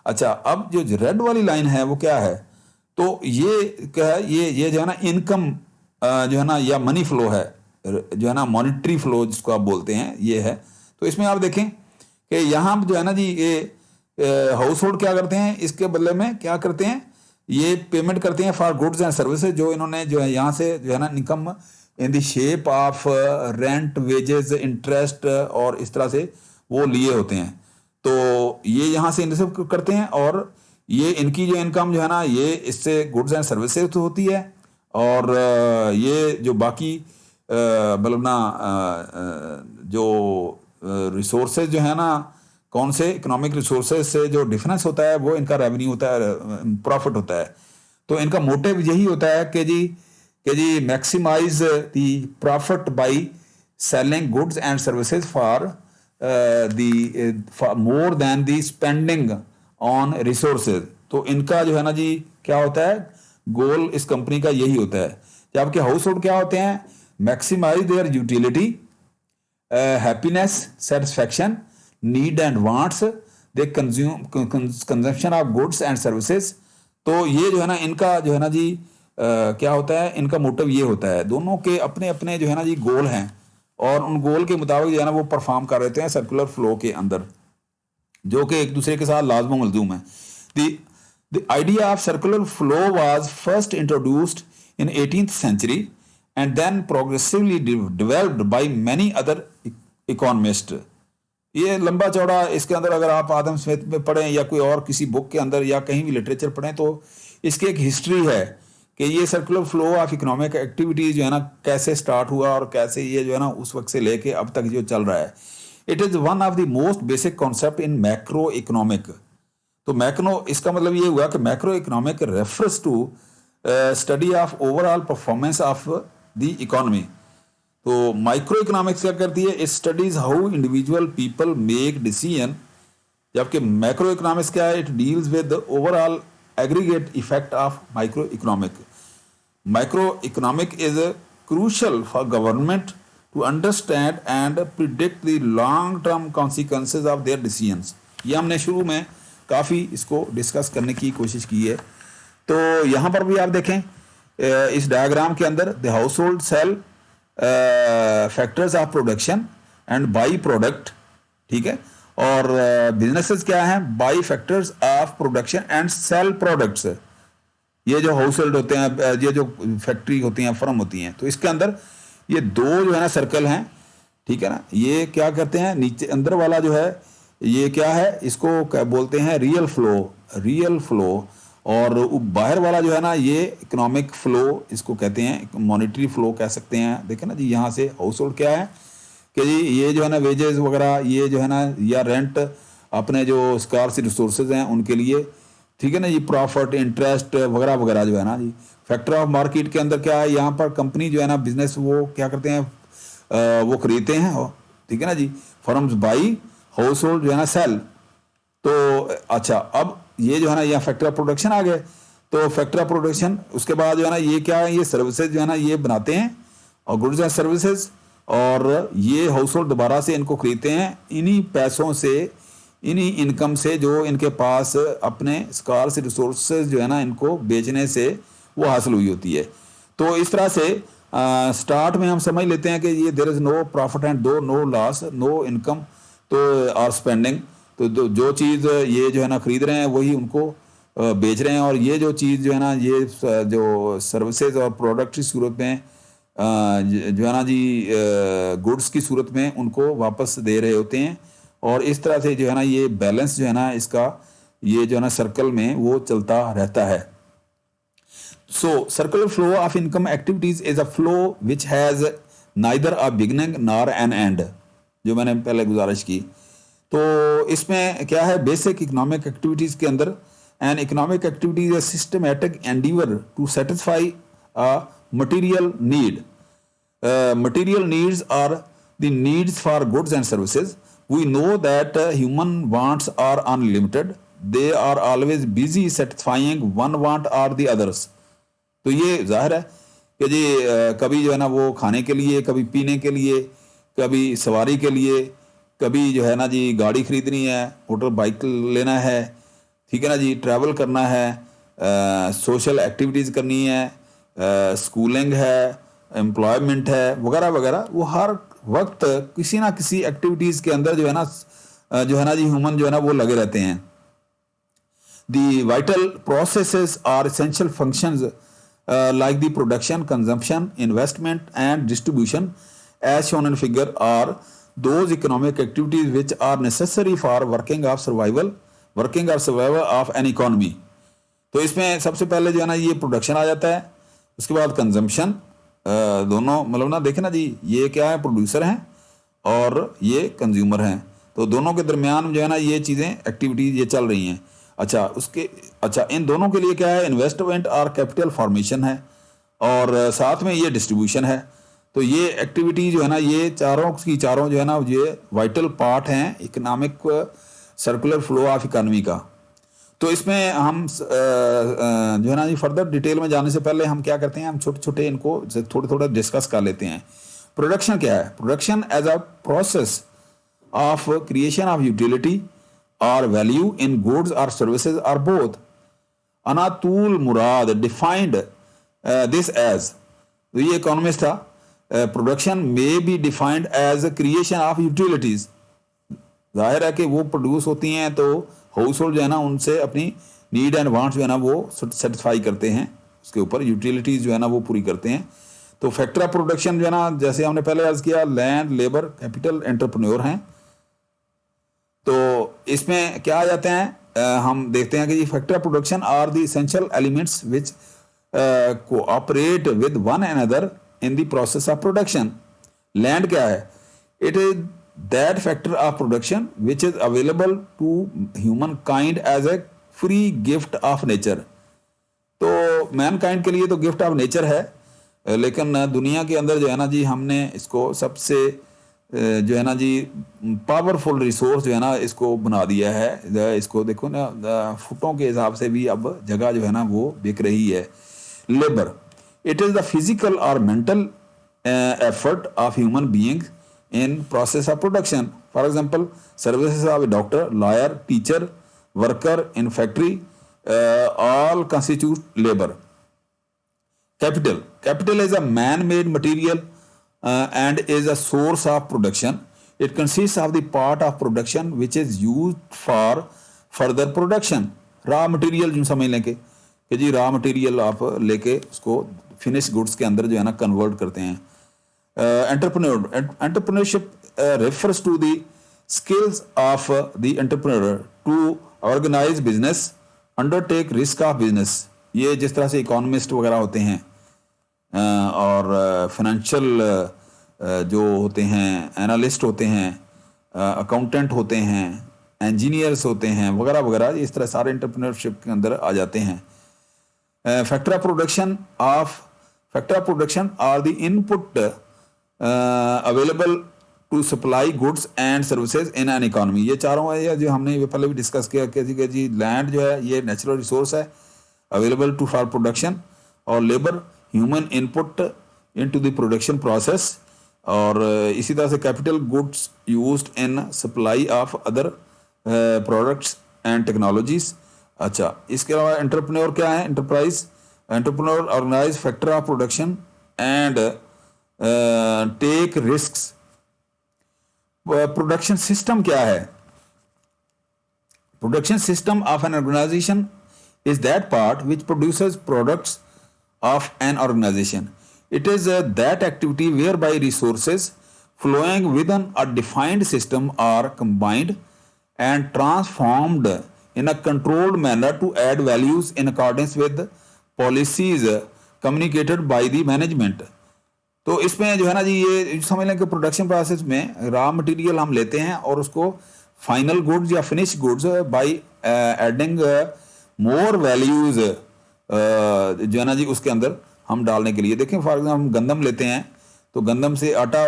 अच्छा, अब जो रेड वाली लाइन है वो क्या है, तो ये क्या है, ये जो है ना इनकम जो है ना या मनी फ्लो है, जो है ना मॉनिटरी फ्लो जिसको आप बोलते हैं, ये है। तो इसमें आप देखें कि यहाँ जो है ना जी ये हाउस होल्ड क्या करते हैं, इसके बदले में क्या करते हैं, ये पेमेंट करते हैं फॉर गुड्स एंड सर्विसेज, जो इन्होंने जो है यहाँ से जो है ना income in the shape of rent, wages, interest और इस तरह से वो लिए होते हैं। तो ये यहाँ से इनसे करते हैं और ये इनकी जो इनकम जो है ना ये इससे गुड्स एंड सर्विसेज तो होती है। और ये जो बाकी मतलब ना जो रिसोर्सेज जो है ना, कौन से इकोनॉमिक रिसोर्सेज से जो डिफरेंस होता है वो इनका रेवेन्यू होता है, प्रॉफिट होता है। तो इनका मोटिव यही होता है कि जी maximise the profit by selling goods and services for more than the spending on resources. तो इनका जो है ना जी क्या होता है, गोल इस कंपनी का यही होता है। जबकि हाउस होल्ड क्या होते हैं, maximise their utility, happiness, satisfaction, need and wants, they consume consumption of goods and services तो ये जो है ना इनका जो है ना जी क्या होता है, इनका मोटिव ये होता है, दोनों के अपने अपने जो है ना जी गोल हैं और उन गोल के मुताबिक जो है ना वो परफॉर्म कर रहे हैं सर्कुलर फ्लो के अंदर, जो कि एक दूसरे के साथ लाजम मलजूम है। The idea of circular flow was first introduced in 18th century and then progressively developed by many other economists. ये लंबा चौड़ा इसके अंदर अगर आप आदम स्मिथ में पढ़ें या कोई और किसी बुक के अंदर या कहीं भी लिटरेचर पढ़ें तो इसकी एक हिस्ट्री है कि ये circular flow of economic activities जो है ना कैसे स्टार्ट हुआ और कैसे ये जो है ना उस वक्त से लेके अब तक जो चल रहा है। It is one of the most basic concept in macro economic. तो मैक्रो इसका मतलब ये हुआ कि macro economic refers to study of overall performance of the economy. तो माइक्रो इकोनॉमिक्स क्या करती है, it studies how individual people make decision, जबकि मैक्रो इकोनॉमिक्स क्या है, it deals with overall aggregate effect of micro economic. Micro economic is crucial for government to understand and predict the long term consequences of their decisions. ये हमने शुरू में काफ़ी इसको discuss करने की कोशिश की है। तो यहाँ पर भी आप देखें इस डायग्राम के अंदर the household sell factors of production and buy product, ठीक है, और बिजनेसेस क्या हैं, buy factors of production and sell products. ये जो हाउस होल्ड होते हैं, ये जो फैक्ट्री होती हैं, फर्म होती हैं, तो इसके अंदर ये दो जो है ना सर्कल हैं, ठीक है ना। ये क्या करते हैं, नीचे अंदर वाला जो है ये क्या है, इसको क्या बोलते हैं, रियल फ्लो, रियल फ्लो, और बाहर वाला जो है ना ये इकोनॉमिक फ्लो इसको कहते हैं, मॉनेटरी फ्लो कह सकते हैं। देखें ना जी, यहाँ से हाउस होल्ड क्या है कि जी ये जो है ना वेजेस वगैरह, ये जो है ना या रेंट, अपने जो स्कार्स रिसोर्सेज हैं उनके लिए, ठीक है ना जी, प्रॉफिट, इंटरेस्ट वगैरह वगैरह जो है ना जी। फैक्टर ऑफ मार्केट के अंदर क्या है, यहाँ पर कंपनी जो है ना बिजनेस वो क्या करते हैं, वो खरीदते हैं, ठीक है ना जी। फर्म्स बाई, हाउस होल्ड जो है ना सेल। तो अच्छा, अब ये जो है ना यहाँ फैक्टर ऑफ प्रोडक्शन आ गए। तो फैक्टर ऑफ प्रोडक्शन उसके बाद जो है ना ये क्या है, ये सर्विसेज जो है ना ये बनाते हैं और गुड्स एंड सर्विसेज, और ये हाउस होल्ड दोबारा से इनको खरीदते हैं इन्हीं पैसों से, इन्हीं इनकम से जो इनके पास अपने स्कार्स रिसोर्सेज जो है ना इनको बेचने से वो हासिल हुई होती है। तो इस तरह से स्टार्ट में हम समझ लेते हैं कि ये there is no profit and no loss, no income तो आर स्पेंडिंग। तो जो चीज़ ये जो है ना खरीद रहे हैं वही उनको बेच रहे हैं, और ये जो चीज़ जो है ना ये जो सर्विसेज और प्रोडक्ट की सूरत में जो है ना जी गुड्स की सूरत में उनको वापस दे रहे होते हैं। और इस तरह से जो है ना ये बैलेंस जो है ना इसका ये जो है ना सर्कल में वो चलता रहता है। So circular flow of income activities is a flow which has neither a beginning nor an end, जो मैंने पहले गुजारिश की। तो इसमें क्या है, बेसिक इकोनॉमिक एक्टिविटीज़ के अंदर an economic activity is systematic endeavour to satisfy a material need. Material needs are the needs for goods and services. We know that human wants are unlimited. They are always busy satisfying one want or the others. तो ये जाहिर है कि जी कभी जो है ना वो खाने के लिए, कभी पीने के लिए, कभी सवारी के लिए, कभी जो है ना जी गाड़ी खरीदनी है, मोटर बाइक लेना है, ठीक है ना जी, ट्रैवल करना है, सोशल एक्टिविटीज़ करनी है, स्कूलिंग है, एम्प्लॉयमेंट है, वगैरह वगैरह। वो हर वक्त किसी ना किसी एक्टिविटीज़ के अंदर जो है ना जी ह्यूमन जो है ना वो लगे रहते हैं। The vital processes are essential functions like the production, consumption, investment and distribution as shown in figure are those economic activities which are necessary for working or survival of an economy. तो इसमें सबसे पहले जो है ना ये production आ जाता है, उसके बाद कंजम्पशन, दोनों मतलब ना देखे ना जी ये क्या है, प्रोड्यूसर हैं और ये कंज्यूमर हैं, तो दोनों के दरमियान जो है ना ये चीज़ें एक्टिविटीज़ ये चल रही हैं। अच्छा इन दोनों के लिए क्या है, इन्वेस्टमेंट और कैपिटल फॉर्मेशन है, और साथ में ये डिस्ट्रीब्यूशन है। तो ये एक्टिविटी जो है ना ये चारों की चारों जो है ना ये वाइटल पार्ट हैं economic circular flow of economy का। तो इसमें हम जो है ना ये फर्दर डिटेल में जाने से पहले हम क्या करते हैं, हम छोटे छोटे इनको थोड़े डिस्कस कर लेते हैं। प्रोडक्शन क्या है, production as a process of creation of utility or value in goods or services or both. Anatol Murad defined this as, ये इकोनॉमिस्ट था, production may be defined as creation of utilities. जाहिर है कि वो produce होती हैं तो house hold जो है ना उनसे अपनी नीड एंड वांट्स जो है ना वो सेटिस्फाई करते हैं, उसके ऊपर यूटिलिटीज जो है ना वो पूरी करते हैं। तो फैक्टर ऑफ प्रोडक्शन जो है ना, जैसे हमने पहले अर्ज किया, लैंड, लेबर, कैपिटल, एंटरप्रेन्योर हैं। तो इसमें क्या आ जाते हैं, हम देखते हैं कि ये factor of production are the essential elements which cooperate with one another in the process of production. Land क्या है? It is that factor of production which is available to humankind as a free gift of nature. तो mankind के लिए तो gift of nature है, लेकिन दुनिया के अंदर जो है ना जी, हमने इसको सबसे जो है ना जी पावरफुल रिसोर्स जो है ना इसको बना दिया है। इसको देखो ना, फुटों के हिसाब से भी अब जगह जो है ना वो बिक रही है। Labour, it is the physical और mental effort of human being in process of production. For example, services of a doctor, lawyer, teacher, worker in factory, all constitute labour. Capital is a man-made material and is a source of production. It consists of the part of production which is used for further production. Raw material जो समझ लें कि जी raw material आप लेके उसको finish goods के अंदर जो है ना कन्वर्ट करते हैं। Entrepreneurship refers to the skills of the entrepreneur to organize business, undertake risk of business। ये जिस तरह से इकोनॉमिस्ट वगैरह होते हैं और फाइनेंशियल जो होते हैं, एनालिस्ट होते हैं, अकाउंटेंट होते हैं, इंजीनियर्स होते हैं, वगैरह वगैरह, इस तरह सारे एंटरप्रेन्योरशिप के अंदर आ जाते हैं। Factor of production are the input available to supply goods and services in an economy. ये चारों है जो हमने ये पहले भी डिस्कस किया कि जी लैंड जो है ये नेचुरल रिसोर्स है अवेलेबल टू फॉर प्रोडक्शन, और labour human input into the production process, और इसी तरह से capital goods used in supply of other products and technologies. अच्छा, इसके अलावा एंटरप्रेन्योर क्या है? Entrepreneur organise factor of production and take risks. Production system क्या है? Production system of an organisation is that part which produces products of an organization. It is that activity whereby resources flowing within a defined system are combined and transformed in a controlled manner to add values in accordance with policies communicated by the management. तो इसमें जो है ना जी, ये समझ लें कि production process में रॉ मटेरियल हम लेते हैं और उसको फाइनल गुड्स या finish goods by adding more values जो है ना जी उसके अंदर हम डालने के लिए। देखें, फॉर एग्जाम्पल हम गंदम लेते हैं तो गंदम से आटा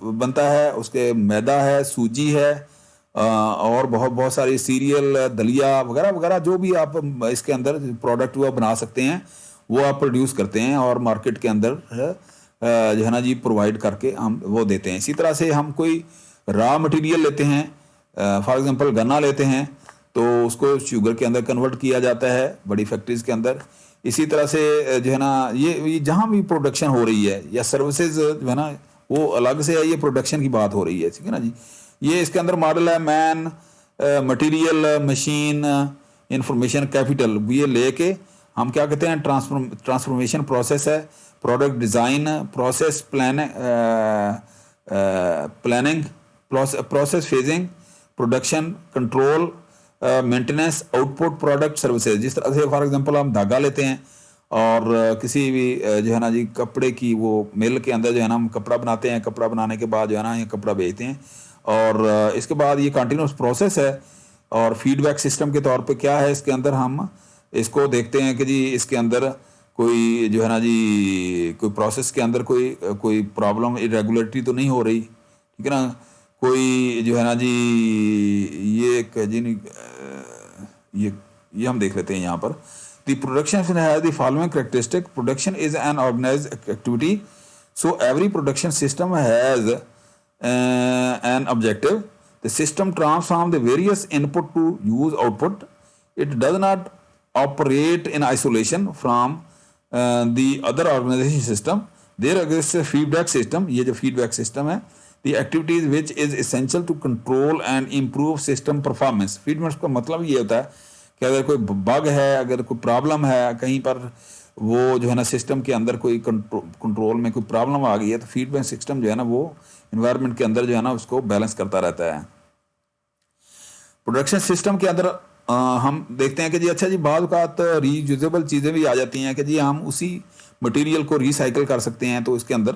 बनता है, उसके मैदा है, सूजी है, और बहुत सारी सीरियल, दलिया वगैरह वगैरह जो भी आप इसके अंदर प्रोडक्ट वो बना सकते हैं वो आप प्रोड्यूस करते हैं और मार्केट के अंदर जो है ना जी प्रोवाइड करके हम वो देते हैं। इसी तरह से हम कोई रॉ मटेरियल लेते हैं, फॉर एग्जांपल गन्ना लेते हैं तो उसको शुगर के अंदर कन्वर्ट किया जाता है बड़ी फैक्ट्रीज के अंदर। इसी तरह से जो है ना ये जहाँ भी प्रोडक्शन हो रही है या सर्विसेज जो है ना वो अलग से है, ये प्रोडक्शन की बात हो रही है, ठीक है ना जी। ये इसके अंदर मॉडल है man, material, machine, information, capital. ये लेके हम क्या कहते हैं, ट्रांसफॉर्मेशन प्रोसेस है, product design, process planning, process phasing, production control, maintenance, output, product, services. जिस तरह से फॉर एग्जांपल हम धागा लेते हैं और किसी भी जो है ना जी कपड़े की वो मिल के अंदर जो है ना हम कपड़ा बनाते हैं, कपड़ा बनाने के बाद जो है ना ये कपड़ा बेचते हैं, और इसके बाद ये कंटिन्यूस प्रोसेस है। और फीडबैक सिस्टम के तौर पे क्या है इसके अंदर, हम इसको देखते हैं कि जी इसके अंदर कोई जो है ना जी कोई प्रोसेस के अंदर कोई प्रॉब्लम, इरेगुलरिटी तो नहीं हो रही, ठीक है ना। कोई जो है ना जी ये जी ये हम देख लेते हैं यहाँ पर। The production has the following characteristic. Production is an organised activity, so every production system has an objective. The system transform the various input to use output. It does not operate in isolation from the other organization system. There exists a feedback system. ये जो feedback system है, the activities which is essential to control and improve system performance. Feedback का मतलब ये होता है कि अगर कोई बग है, अगर कोई प्रॉब्लम है कहीं पर, वो जो है ना सिस्टम के अंदर कोई कंट्रोल में कोई प्रॉब्लम आ गई है, तो फीडबैक सिस्टम जो है ना वो इन्वायरमेंट के अंदर जो है ना उसको बैलेंस करता रहता है। प्रोडक्शन सिस्टम के अंदर हम देखते हैं कि जी अच्छा जी बाद औक़ात रीयूजेबल चीज़ें भी आ जाती हैं कि जी हम उसी मटेरियल को रिसाइकल कर सकते हैं, तो इसके अंदर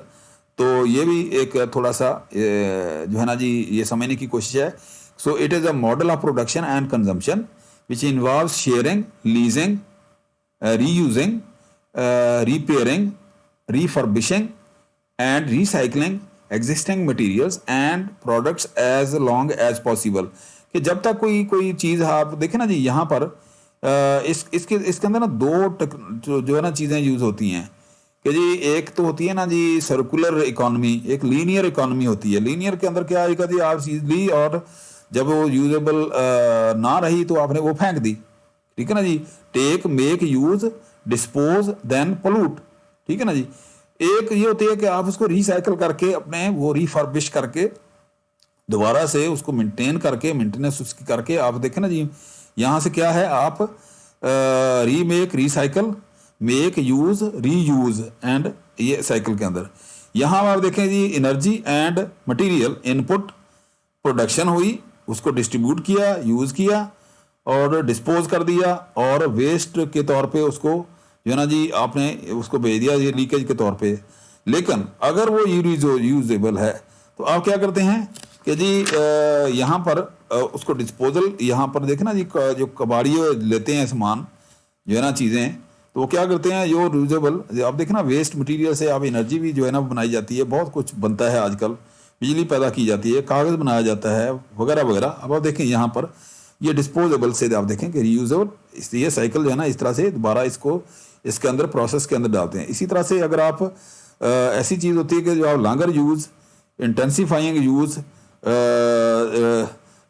तो ये भी एक थोड़ा सा जो है ना जी ये समझने की कोशिश है। So it is a model of production and consumption which involves sharing, leasing, reusing, repairing, refurbishing and recycling existing materials and products as long as possible। कि जब तक कोई चीज़ आप देखें ना जी यहाँ पर इसके अंदर ना दो जो है ना चीज़ें यूज़ होती हैं कि जी एक तो होती है ना जी सर्कुलर इकोनॉमी, एक लीनियर इकोनॉमी होती है। लीनियर के अंदर क्या आएगा जी, आप चीज़ ली और जब वो यूजेबल ना रही तो आपने वो फेंक दी, ठीक है ना जी। Take, make, use, dispose, then pollute, ठीक है ना जी। एक ये होती है कि आप उसको रिसाइकल करके अपने वो रिफर्बिश करके दोबारा से उसको मेंटेन करके मेंटेनेंस उसकी करके आप देखें ना जी यहाँ से क्या है, आप remake, recycle, make, use, reuse and ये साइकिल के अंदर यहाँ आप देखें जी energy and material input, production हुई, उसको डिस्ट्रीब्यूट किया, यूज किया और डिस्पोज कर दिया और वेस्ट के तौर पे उसको जो है ना जी आपने उसको भेज दिया ये लीकेज के तौर पे। लेकिन अगर वो यूजेबल है तो आप क्या करते हैं कि जी यहाँ पर उसको डिस्पोजल, यहाँ पर देखें ना जी जो कबाड़ी लेते हैं सामान जो है ना चीज़ें, तो वो क्या करते हैं जो यूजेबल, आप देखें ना वेस्ट मटेरियल से आप एनर्जी भी जो है ना बनाई जाती है, बहुत कुछ बनता है आजकल, बिजली पैदा की जाती है, कागज़ बनाया जाता है वगैरह वगैरह। अब आप देखें यहाँ पर ये डिस्पोजेबल से आप देखें कि रीयूजेबल, इसलिए साइकिल जो है ना इस तरह से दोबारा इसको इसके अंदर प्रोसेस के अंदर डालते हैं। इसी तरह से अगर आप ऐसी चीज़ होती है कि जो आप longer use, intensifying use,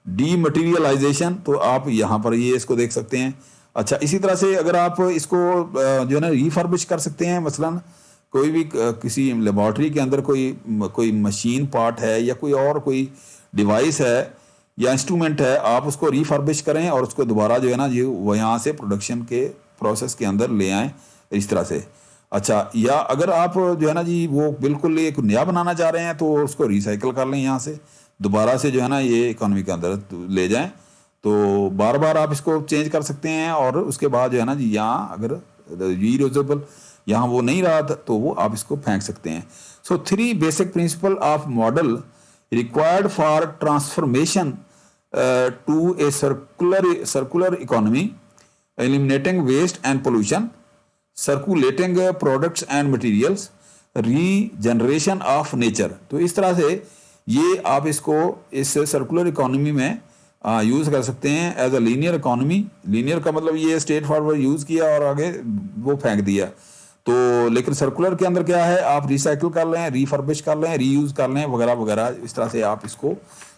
dematerialisation, तो आप यहाँ पर ये इसको देख सकते हैं। अच्छा, इसी तरह से अगर आप इसको जो है ना रिफर्बिश कर सकते हैं, मसलन कोई भी किसी लेबॉर्ट्री के अंदर कोई मशीन पार्ट है या कोई डिवाइस है या इंस्ट्रूमेंट है, आप उसको रिफर्बिश करें और उसको दोबारा जो है ना ये वो यहाँ से प्रोडक्शन के प्रोसेस के अंदर ले आएँ इस तरह से। अच्छा, या अगर आप जो है ना जी वो बिल्कुल एक नया बनाना चाह रहे हैं तो उसको रिसाइकिल कर लें, यहाँ से दोबारा से जो है ना ये इकोनॉमी के अंदर ले जाएं, तो बार बार आप इसको चेंज कर सकते हैं। और उसके बाद जो है ना जी यहाँ अगर रीयूजेबल यहाँ वो नहीं रहा तो वो आप इसको फेंक सकते हैं। सो 3 basic principle of model required for transformation to a circular economy, eliminating waste and pollution, circulating products and materials, regeneration of nature। तो इस तरह से ये आप इसको इस सर्कुलर इकोनॉमी में यूज़ कर सकते हैं as a linear economy. Linear का मतलब ये स्ट्रेट फॉरवर्ड यूज़ किया और आगे वो फेंक दिया, तो लेकिन सर्कुलर के अंदर क्या है, आप रिसाइकिल कर लें, रिफर्बिश कर लें, रीयूज कर लें वगैरह वगैरह, इस तरह से आप इसको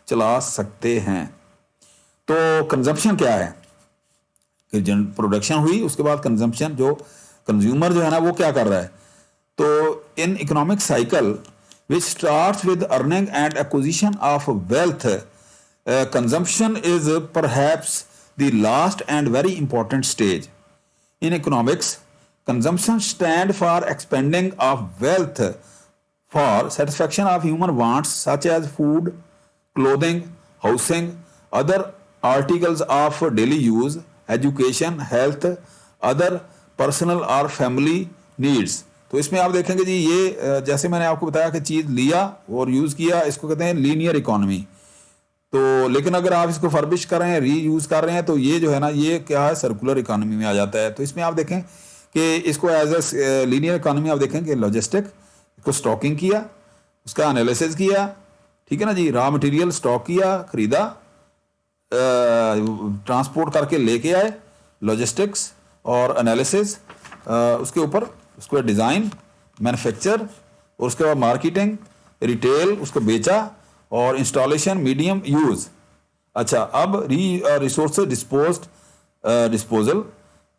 चला सकते हैं। तो कंजम्पशन क्या है कि प्रोडक्शन हुई उसके बाद कंजम्पशन, जो कंज्यूमर जो है ना वो क्या कर रहा है। तो in economic cycle which starts with earning and acquisition of wealth, consumption is perhaps the last and very important stage in economics. Consumption stand for expanding of wealth for satisfaction of human wants such as food, clothing, housing, other articles of daily use, education, health, other personal or family needs। तो इसमें आप देखेंगे जी ये जैसे मैंने आपको बताया कि चीज़ लिया और यूज़ किया, इसको कहते हैं लीनियर इकोनॉमी। तो लेकिन अगर आप इसको फर्बिश कर रहे हैं, री यूज़ कर रहे हैं, तो ये जो है ना ये क्या है, सर्कुलर इकोनॉमी में आ जाता है। तो इसमें आप देखें कि इसको एज ए लीनियर इकोनॉमी आप देखें कि लॉजिस्टिक को स्टॉकिंग किया, उसका एनालिसिस किया, ठीक है ना जी, रॉ मटेरियल स्टॉक किया, खरीदा, ट्रांसपोर्ट करके लेके आए, लॉजिस्टिक्स और एनालिसिस, उसके ऊपर उसको डिज़ाइन, मैन्युफैक्चर और उसके बाद मार्केटिंग, रिटेल, उसको बेचा और इंस्टॉलेशन, मीडियम यूज़। अच्छा, अब resource disposal,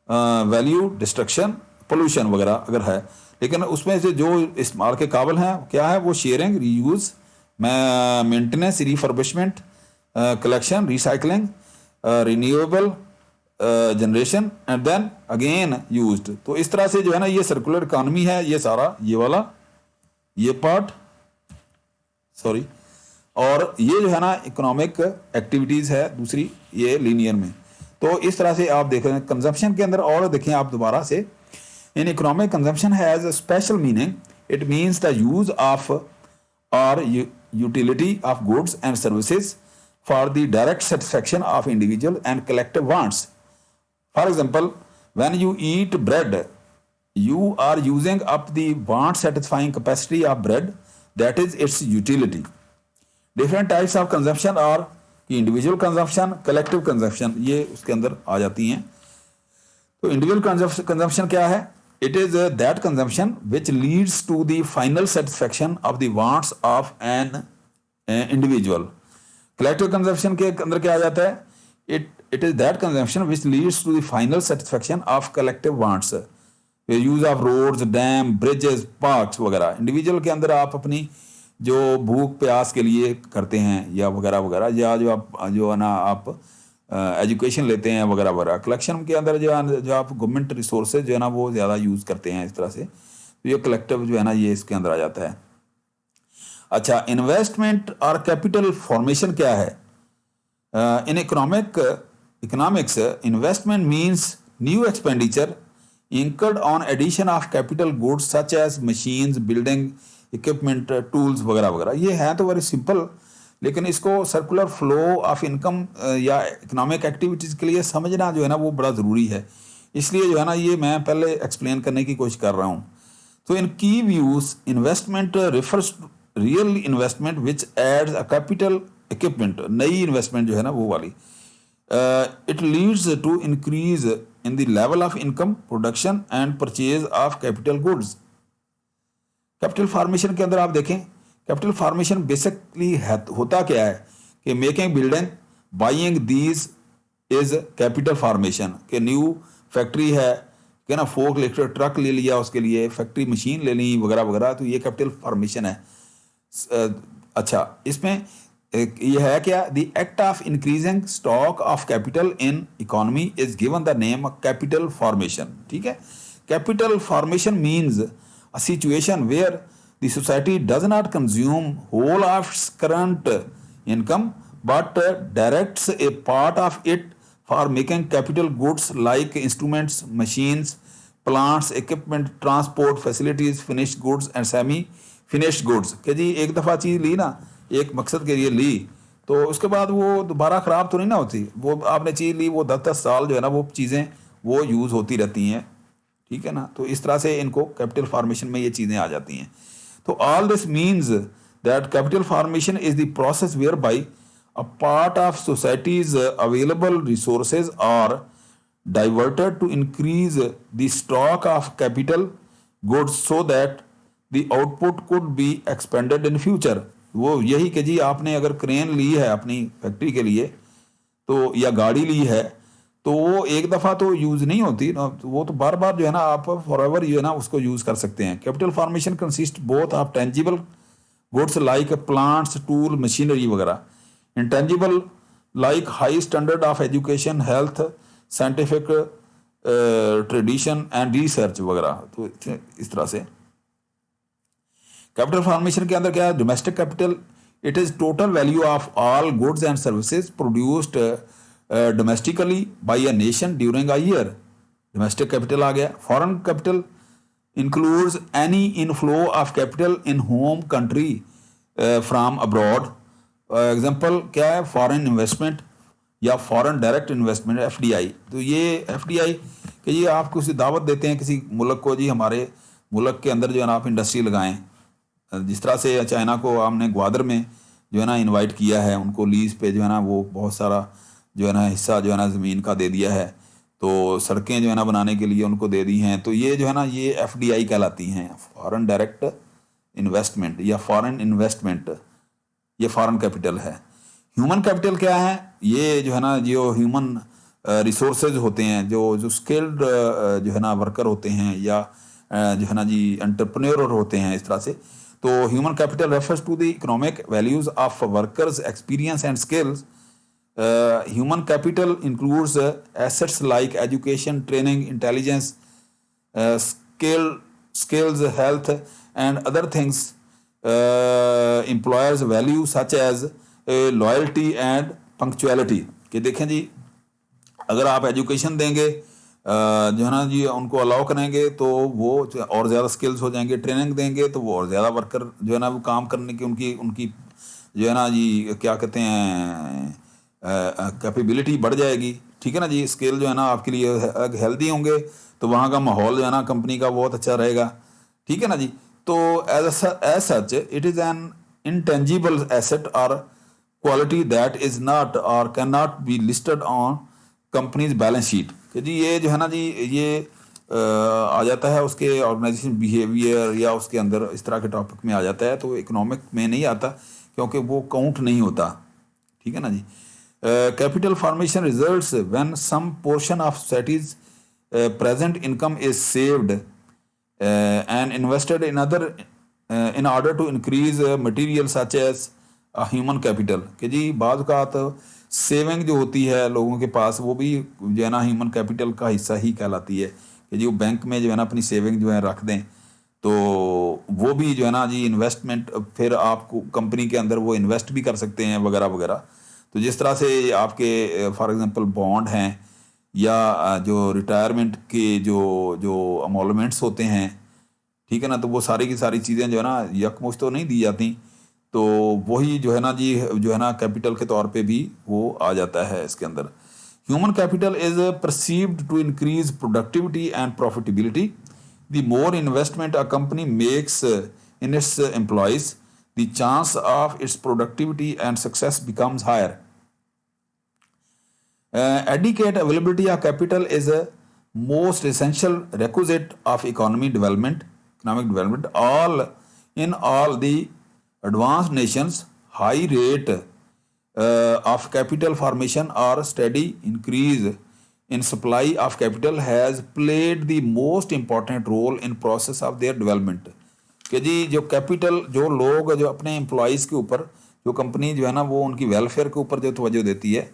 value, destruction, pollution वगैरह अगर है। लेकिन उसमें से जो इस्तेमाल के काबिल हैं क्या है, वो sharing, reuse, maintenance, refurbishment, collection, recycling, renewable generation and then again used. तो इस तरह से जो है ना ये सर्कुलर इकॉनमी है, ये सारा ये वाला ये पार्ट, सॉरी, और ये जो है ना इकोनॉमिक एक्टिविटीज़ है दूसरी, ये लीनियर में। तो इस तरह से आप देख रहे हैं कंजम्पशन के अंदर। और देखें आप दोबारा से, in economic consumption has a special meaning, it means the use of और utility of goods and services for the direct satisfaction of individual and collective wants. For example, when you eat bread, you are using up the want satisfying capacity of bread, that is its utility. Different types of consumption are individual consumption, collective consumption, ये उसके अंदर आ जाती हैं। तो individual consumption क्या है? It is that consumption which leads to the final satisfaction of the wants of an individual. Collective consumption के अंदर क्या आ जाता है? It is that consumption which leads to the final satisfaction of collective wants. Use of roads, dam, bridges, parks वगैरह। Individual के अंदर आप अपनी जो भूख प्यास के लिए करते हैं या वगैरह वगैरह, या जो है ना आप एजुकेशन लेते हैं वगैरह वगैरह। कलेक्शन के अंदर जो आप गवर्नमेंट रिसोर्सेज जो है ना वो ज़्यादा यूज़ करते हैं इस तरह से, तो ये कलेक्टिव जो है ना ये इसके अंदर आ जाता है। अच्छा, इन्वेस्टमेंट और कैपिटल फॉर्मेशन क्या है? In economics investment means new expenditure incurred on addition of capital goods such as machines, building equipment, tools वगैरह वगैरह। ये है तो वेरी सिंपल, लेकिन इसको सर्कुलर फ्लो ऑफ इनकम या इकोनॉमिक एक्टिविटीज़ के लिए समझना जो है ना वो बड़ा ज़रूरी है। इसलिए जो है ना ये मैं पहले एक्सप्लेन करने की कोशिश कर रहा हूँ। तो इन की views, investment refers real investment which adds a capital equipment, नई इन्वेस्टमेंट जो है ना वो वाली। It leads to increase in the level of income, production and purchase of capital goods. Capital formation के अंदर आप देखें, कैपिटल फार्मेशन बेसिकली होता क्या है कि making, building, buying these is capital formation. के न्यू फैक्ट्री है कि ना, फोक लिफ्ट ट्रक ले लिया, उसके लिए फैक्ट्री मशीन ले ली वगैरह वगैरह, तो ये कैपिटल फार्मेशन है। अच्छा, इसमें ये है क्या? The act of increasing stock of capital in economy is given the name capital formation. ठीक है, capital formation means a situation where the society does not consume whole of its current income but directs a part of it for making capital goods like instruments, machines, plants, equipment, transport facilities, finished goods and semi finished goods. कि जी एक दफ़ा चीज़ ली ना, एक मकसद के लिए ली, तो उसके बाद वो दोबारा ख़राब तो नहीं ना होती। वो आपने चीज़ ली, वो 10-10 साल जो है ना वो चीज़ें वो यूज़ होती रहती हैं। ठीक है ना, तो इस तरह से इनको कैपिटल फार्मेशन में ये चीज़ें आ जाती हैं। तो all this means that capital formation is the process where by a part of society's available resources are diverted to increase the stock of capital goods so that the output could be expanded in future. वो यही कि जी आपने अगर crane ली है अपनी factory के लिए, तो या गाड़ी ली है, तो वो एक दफ़ा तो यूज़ नहीं होती ना, तो वो तो बार बार जो है ना आप फॉर एवर जो है ना उसको यूज़ कर सकते हैं। Capital formation consist both of tangible goods like plants, tool, machinery वगैरह, intangible like high standard of education, health, scientific tradition and research वगैरह। तो इस तरह से कैपिटल फार्मेशन के अंदर क्या है? Domestic capital, it is total value of all goods and services produced domestically by a nation during a year, domestic capital आ गया। Foreign capital includes any inflow of capital in home country from abroad. Example क्या है? Foreign investment या foreign direct investment, FDI. तो ये FDI कि ये आप किसी दावत देते हैं किसी मुल्क को, जी हमारे मुल्क के अंदर जो है ना आप इंडस्ट्री लगाएं। जिस तरह से चाइना को हमने ग्वादर में जो है ना इनवाइट किया है, उनको लीज पे जो है ना वो बहुत सारा जो है ना हिस्सा जो है ना ज़मीन का दे दिया है, तो सड़कें जो है ना बनाने के लिए उनको दे दी हैं। तो ये जो है ना ये एफडीआई कहलाती हैं, फॉरेन डायरेक्ट इन्वेस्टमेंट या फॉरेन इन्वेस्टमेंट, ये फॉरेन कैपिटल है। ह्यूमन कैपिटल क्या है? ये जो है ना जो ह्यूमन रिसोर्सेज होते हैं, जो जो स्किल्ड जो है ना वर्कर होते हैं, या जो है ना जी एंटरप्रेन्योर होते हैं, इस तरह से। तो human capital refers to the economic values of workers experience and skills. Human capital includes assets like education, training, intelligence, skills, health, and other things employers value, such as loyalty and punctuality। कि देखें जी, अगर आप education देंगे, जो है ना जी उनको allow करेंगे, तो वो और ज़्यादा स्किल्स हो जाएंगे। ट्रेनिंग देंगे तो वो और ज़्यादा वर्कर जो है ना वो काम करने की उनकी उनकी जो है ना जी क्या कहते हैं कैपेबिलिटी बढ़ जाएगी। ठीक है ना जी। स्किल जो है ना आपके लिए हेल्दी होंगे, तो वहाँ का माहौल जो है ना कंपनी का बहुत अच्छा रहेगा। ठीक है ना जी। तो as such it is an intangible asset or quality that is not or can not be listed on company's balance sheet. कि जी ये जो है ना जी ये आ जाता है उसके ऑर्गेनाइजेशन बिहेवियर या उसके अंदर इस तरह के टॉपिक में आ जाता है, तो इकोनॉमिक में नहीं आता, क्योंकि वो काउंट नहीं होता। ठीक है ना जी। Capital formation results when some portion of society's present income is saved and invested in other in order to increase material such as human capital. कि जी बाज़ औक़ात सेविंग जो होती है लोगों के पास, वो भी जो है ना ह्यूमन कैपिटल का हिस्सा ही कहलाती है। कि जी वो बैंक में जो है ना अपनी सेविंग जो है रख दें, तो वो भी जो है ना जी इन्वेस्टमेंट फिर आपको कंपनी के अंदर वो इन्वेस्ट भी कर सकते हैं वगैरह वगैरह। तो जिस तरह से आपके फॉर एग्जांपल बॉन्ड हैं, या जो रिटायरमेंट के जो जो अमोलमेंट्स होते हैं, ठीक है ना, तो वो सारी की सारी चीज़ें जो है ना यकमुश्त तो नहीं दी जाती, तो वही जो है ना जी जो है ना कैपिटल के तौर पे भी वो आ जाता है इसके अंदर। Human capital is perceived to increase productivity and profitability. The more investment a company makes in its employees, the chance of its productivity and success becomes higher. Adequate availability of capital is a most essential requisite of economic development. All the advanced nations, high rate of capital formation or steady increase in supply of capital has played the most important role in process of their development। कि जी जो capital, जो लोग जो अपने employees के ऊपर, जो कंपनी जो है ना वो उनकी वेलफेयर के ऊपर जो तवज्जो देती है,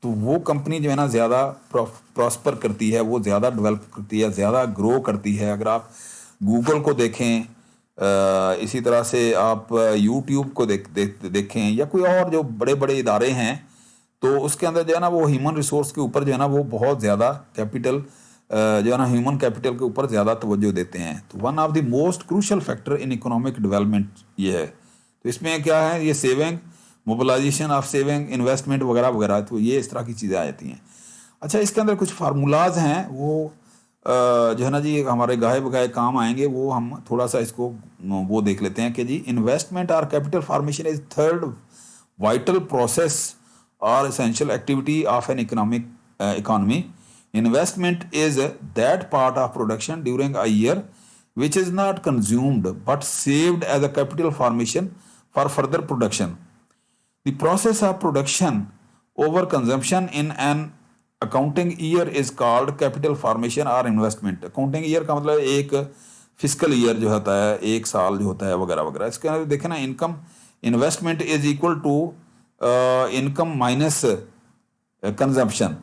तो वो कंपनी जो है ना ज़्यादा प्रॉस्पर करती है, वो ज़्यादा डेवलप करती है, ज़्यादा ग्रो करती है। अगर आप गूगल को देखें, इसी तरह से आप यूट्यूब को देखें, या कोई और जो बड़े बड़े इदारे हैं, तो उसके अंदर जो है ना वो ह्यूमन रिसोर्स के ऊपर जो है ना वो बहुत ज़्यादा कैपिटल जो है ना ह्यूमन कैपिटल के ऊपर ज़्यादा तवज्जो देते हैं। तो one of the most crucial factor in economic development ये है। तो इसमें क्या है, ये saving, mobilisation of saving, investment वगैरह वगैरह, तो ये इस तरह की चीज़ें आ जाती हैं। अच्छा, इसके अंदर कुछ फार्मूलाज हैं, वो जो है ना जी हमारे गाहे बगाए काम आएंगे, वो हम थोड़ा सा इसको वो देख लेते हैं। कि जी इन्वेस्टमेंट और capital formation is third vital process और essential activity of an economic economy. Investment is that part of production during a year which is not consumed but saved as a capital formation for further production. The process of production over consumption in an accounting year is called capital formation or investment। accounting year का मतलब एक physical year जो होता है, एक साल जो होता है वगैरह वगैरह। इसके अंदर देखें ना, income investment is equal to income minus consumption.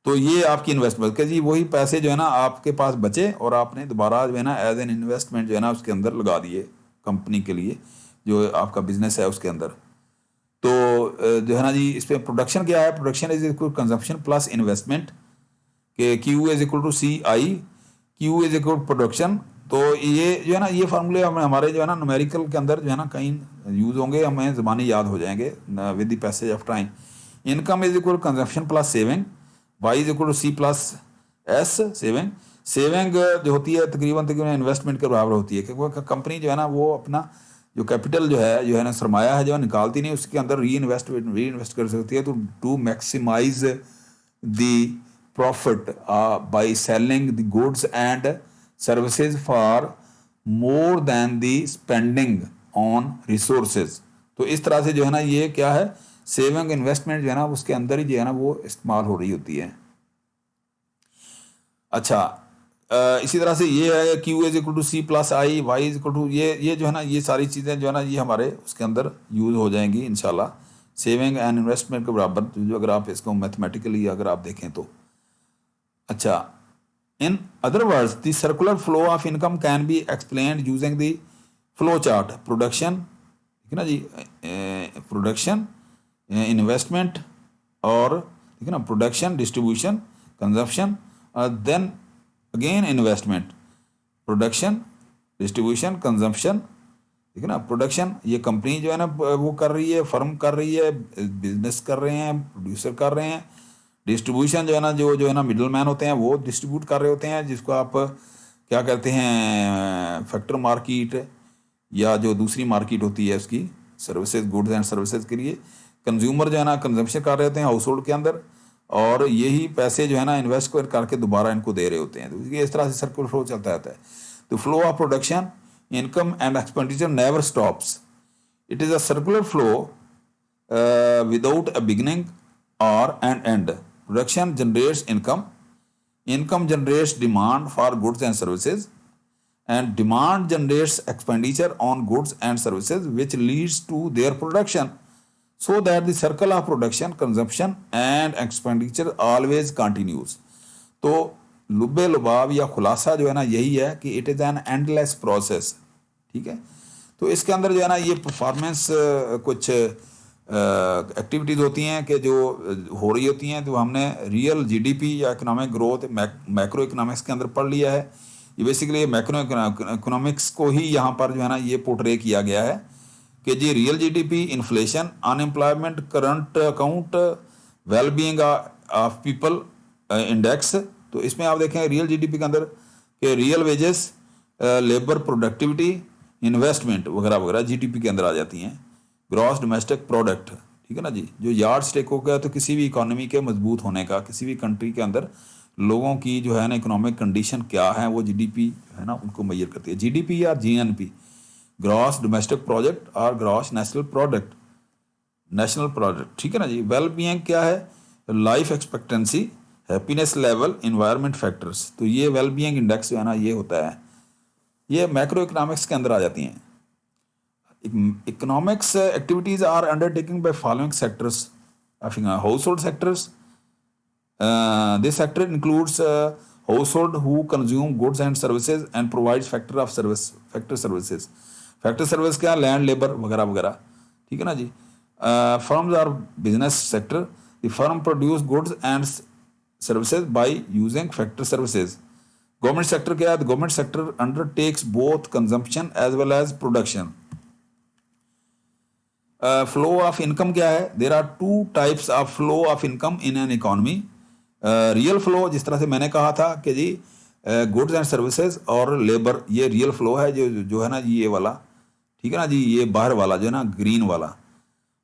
तो ये आपकी इन्वेस्टमेंट के जी वही पैसे जो है ना आपके पास बचे, और आपने दोबारा जो है ना एज एन इन्वेस्टमेंट जो है ना उसके अंदर लगा दिए कंपनी के लिए, जो आपका बिजनेस है उसके अंदर। तो जो है ना जी इस पर प्रोडक्शन क्या है, production is equal consumption plus investment, के Q is equal to C I, Q is equal production. तो ये जो है ना ये फार्मूले हमारे जो है ना न्यूमेरिकल के अंदर जो है ना कहीं यूज़ होंगे, हमें ज़बानी याद हो जाएंगे with the passage of time. Income is equal consumption plus saving, Y is equal to C plus S saving. Saving जो होती है तकरीबन इन्वेस्टमेंट के बराबर होती है, क्योंकि कंपनी जो है ना वो अपना जो कैपिटल जो है ना सरमाया है जो निकालती नहीं, उसके अंदर री इन्वेस्ट कर सकती है। तो to maximise the profit by selling the goods and services for more than the spending on resources. तो इस तरह से जो है ना ये क्या है, सेविंग इन्वेस्टमेंट जो है ना उसके अंदर ही जो है ना वो इस्तेमाल हो रही होती है। ठीक है ना जी। तो अच्छा, इसी तरह से ये है Q is equal to C plus I, Y is equal to, ये जो है ना, ये सारी चीज़ें जो है ना, ये हमारे उसके अंदर यूज़ हो जाएंगी इंशाल्लाह। सेविंग एंड इन्वेस्टमेंट के बराबर, जो अगर आप इसको मैथमेटिकली अगर आप देखें तो। अच्छा, in other words the circular flow of income can be explained using the flow chart. Production, ठीक है ना जी, प्रोडक्शन, इन्वेस्टमेंट, और ठीक है ना, production, distribution, consumption, then again investment, production, distribution, consumption, ठीक है ना। प्रोडक्शन ये कंपनी जो है ना वो कर रही है, फर्म कर रही है, बिजनेस कर रहे हैं, प्रोड्यूसर कर रहे हैं। डिस्ट्रीब्यूशन जो है ना, जो है ना मिडल मैन होते हैं वो डिस्ट्रीब्यूट कर रहे होते हैं, जिसको आप क्या कहते हैं, फैक्टर मार्केट, या जो दूसरी मार्केट होती है उसकी सर्विसेज, गुड्स एंड सर्विसेज के लिए। कंज्यूमर जो है ना कंजम्पशन कर रहे होते हैं हाउस होल्ड के अंदर, और यही पैसे जो है ना इन्वेस्ट करके दोबारा इनको दे रहे होते हैं। तो ये इस तरह से सर्कुलर फ्लो चलता रहता है। तो flow of production, income and expenditure never stops. It is a circular flow without a beginning और an end. Production generates income, income generates demand for goods and services, and demand generates expenditure on goods and services, which leads to their production, so that the circle of production, consumption and expenditure always continues. तो लुबे लुबाब या खुलासा जो है ना यही है कि it is an endless process, ठीक है। तो इसके अंदर जो है ना ये परफॉर्मेंस कुछ एक्टिविटीज़ होती हैं कि जो हो रही होती हैं, तो हमने रियल जीडीपी या इकोनॉमिक ग्रोथ मैक्रो इकोनॉमिक्स के अंदर पढ़ लिया है। ये बेसिकली मैक्रो इकोनॉमिक्स को ही यहाँ पर जो है ना ये पोर्ट्रे किया गया है कि जी real GDP, inflation, unemployment, current account, wellbeing of people index. तो इसमें आप देखें रियल जीडीपी के अंदर कि real wages, labour productivity, investment वगैरह वगैरह जीडीपी के अंदर आ जाती हैं। ग्रॉस डोमेस्टिक प्रोडक्ट, ठीक है ना जी, जो यार्ड स्टेक हो गया तो किसी भी इकोनॉमी के मजबूत होने का, किसी भी कंट्री के अंदर लोगों की जो है ना इकोनॉमिक कंडीशन क्या है, वो जीडीपी है ना उनको मेजर करती है। जीडीपी या जीएनपी, ग्रॉस डोमेस्टिक प्रोडक्ट और gross national product, national product, ठीक है ना जी। वेल बीइंग क्या है, life expectancy, happiness level, environment factors. तो ये वेल बीइंग इंडेक्स जो है ना ये होता है, ये मैक्रो इकोनॉमिक्स के अंदर आ जाती हैं। Economics activities are undertaken by following sectors of household sectors. This sector includes household who consume goods and services and provides factor services. Factor service क्या, land, labor वगैरह वगैरह, ठीक है ना जी। Firms are business sector. The firm produce goods and services by using factor services. Government sector क्या है, the government sector undertakes both consumption as well as production. Flow of income क्या है, there are two types of flow of income in an economy. Real flow, जिस तरह से मैंने कहा था कि जी गुड्स एंड सर्विसेज और लेबर, ये रियल फ्लो है जो है ना ये वाला, ठीक है ना जी, ये बाहर वाला जो है ना ग्रीन वाला।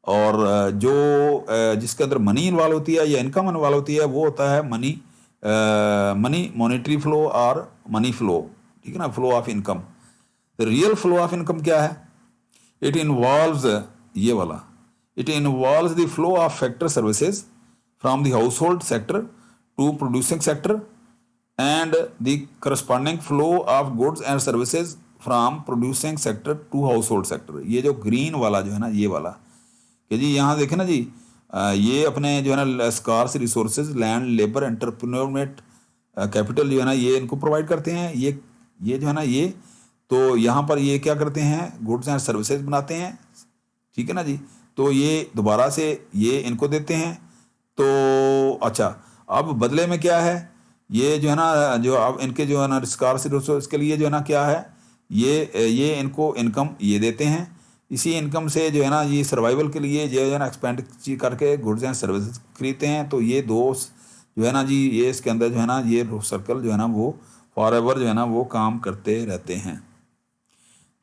और जो जिसके अंदर मनी इन्वॉल्व होती है या इनकम इन्वॉल्व होती है वो होता है मनी मॉनेटरी फ्लो और मनी फ्लो, ठीक है ना, flow of income. Real flow of income क्या है, इट इन्वॉल्व्स ये वाला, it involves the flow of factor services from the household sector to producing sector and the corresponding flow of goods and services from producing sector to household sector. ये जो green वाला जो है ना ये वाला कि जी यहाँ देखें ना जी, ये अपने जो है ना scarce resources, land, labour, entrepreneurment, capital जो है ना ये इनको प्रोवाइड करते हैं। ये जो है ना ये, तो यहाँ पर ये क्या करते हैं, गुड्स एंड सर्विसेज बनाते हैं, ठीक है ना जी। तो ये दोबारा से ये इनको देते हैं। तो अच्छा, अब बदले में क्या है, ये जो है ना जो अब इनके जो है ना स्कार्स रिसोर्स के लिए जो है ना क्या है, ये इनको इनकम ये देते हैं। इसी इनकम से जो है ना ये सर्वाइवल के लिए जो है ना एक्सपेंड करके गुड्स एंड सर्विसेज खरीदते हैं। तो ये दो जो है ना जी ये इसके अंदर जो है ना ये सर्कल जो है ना वो फॉर एवर जो है ना वो काम करते रहते हैं।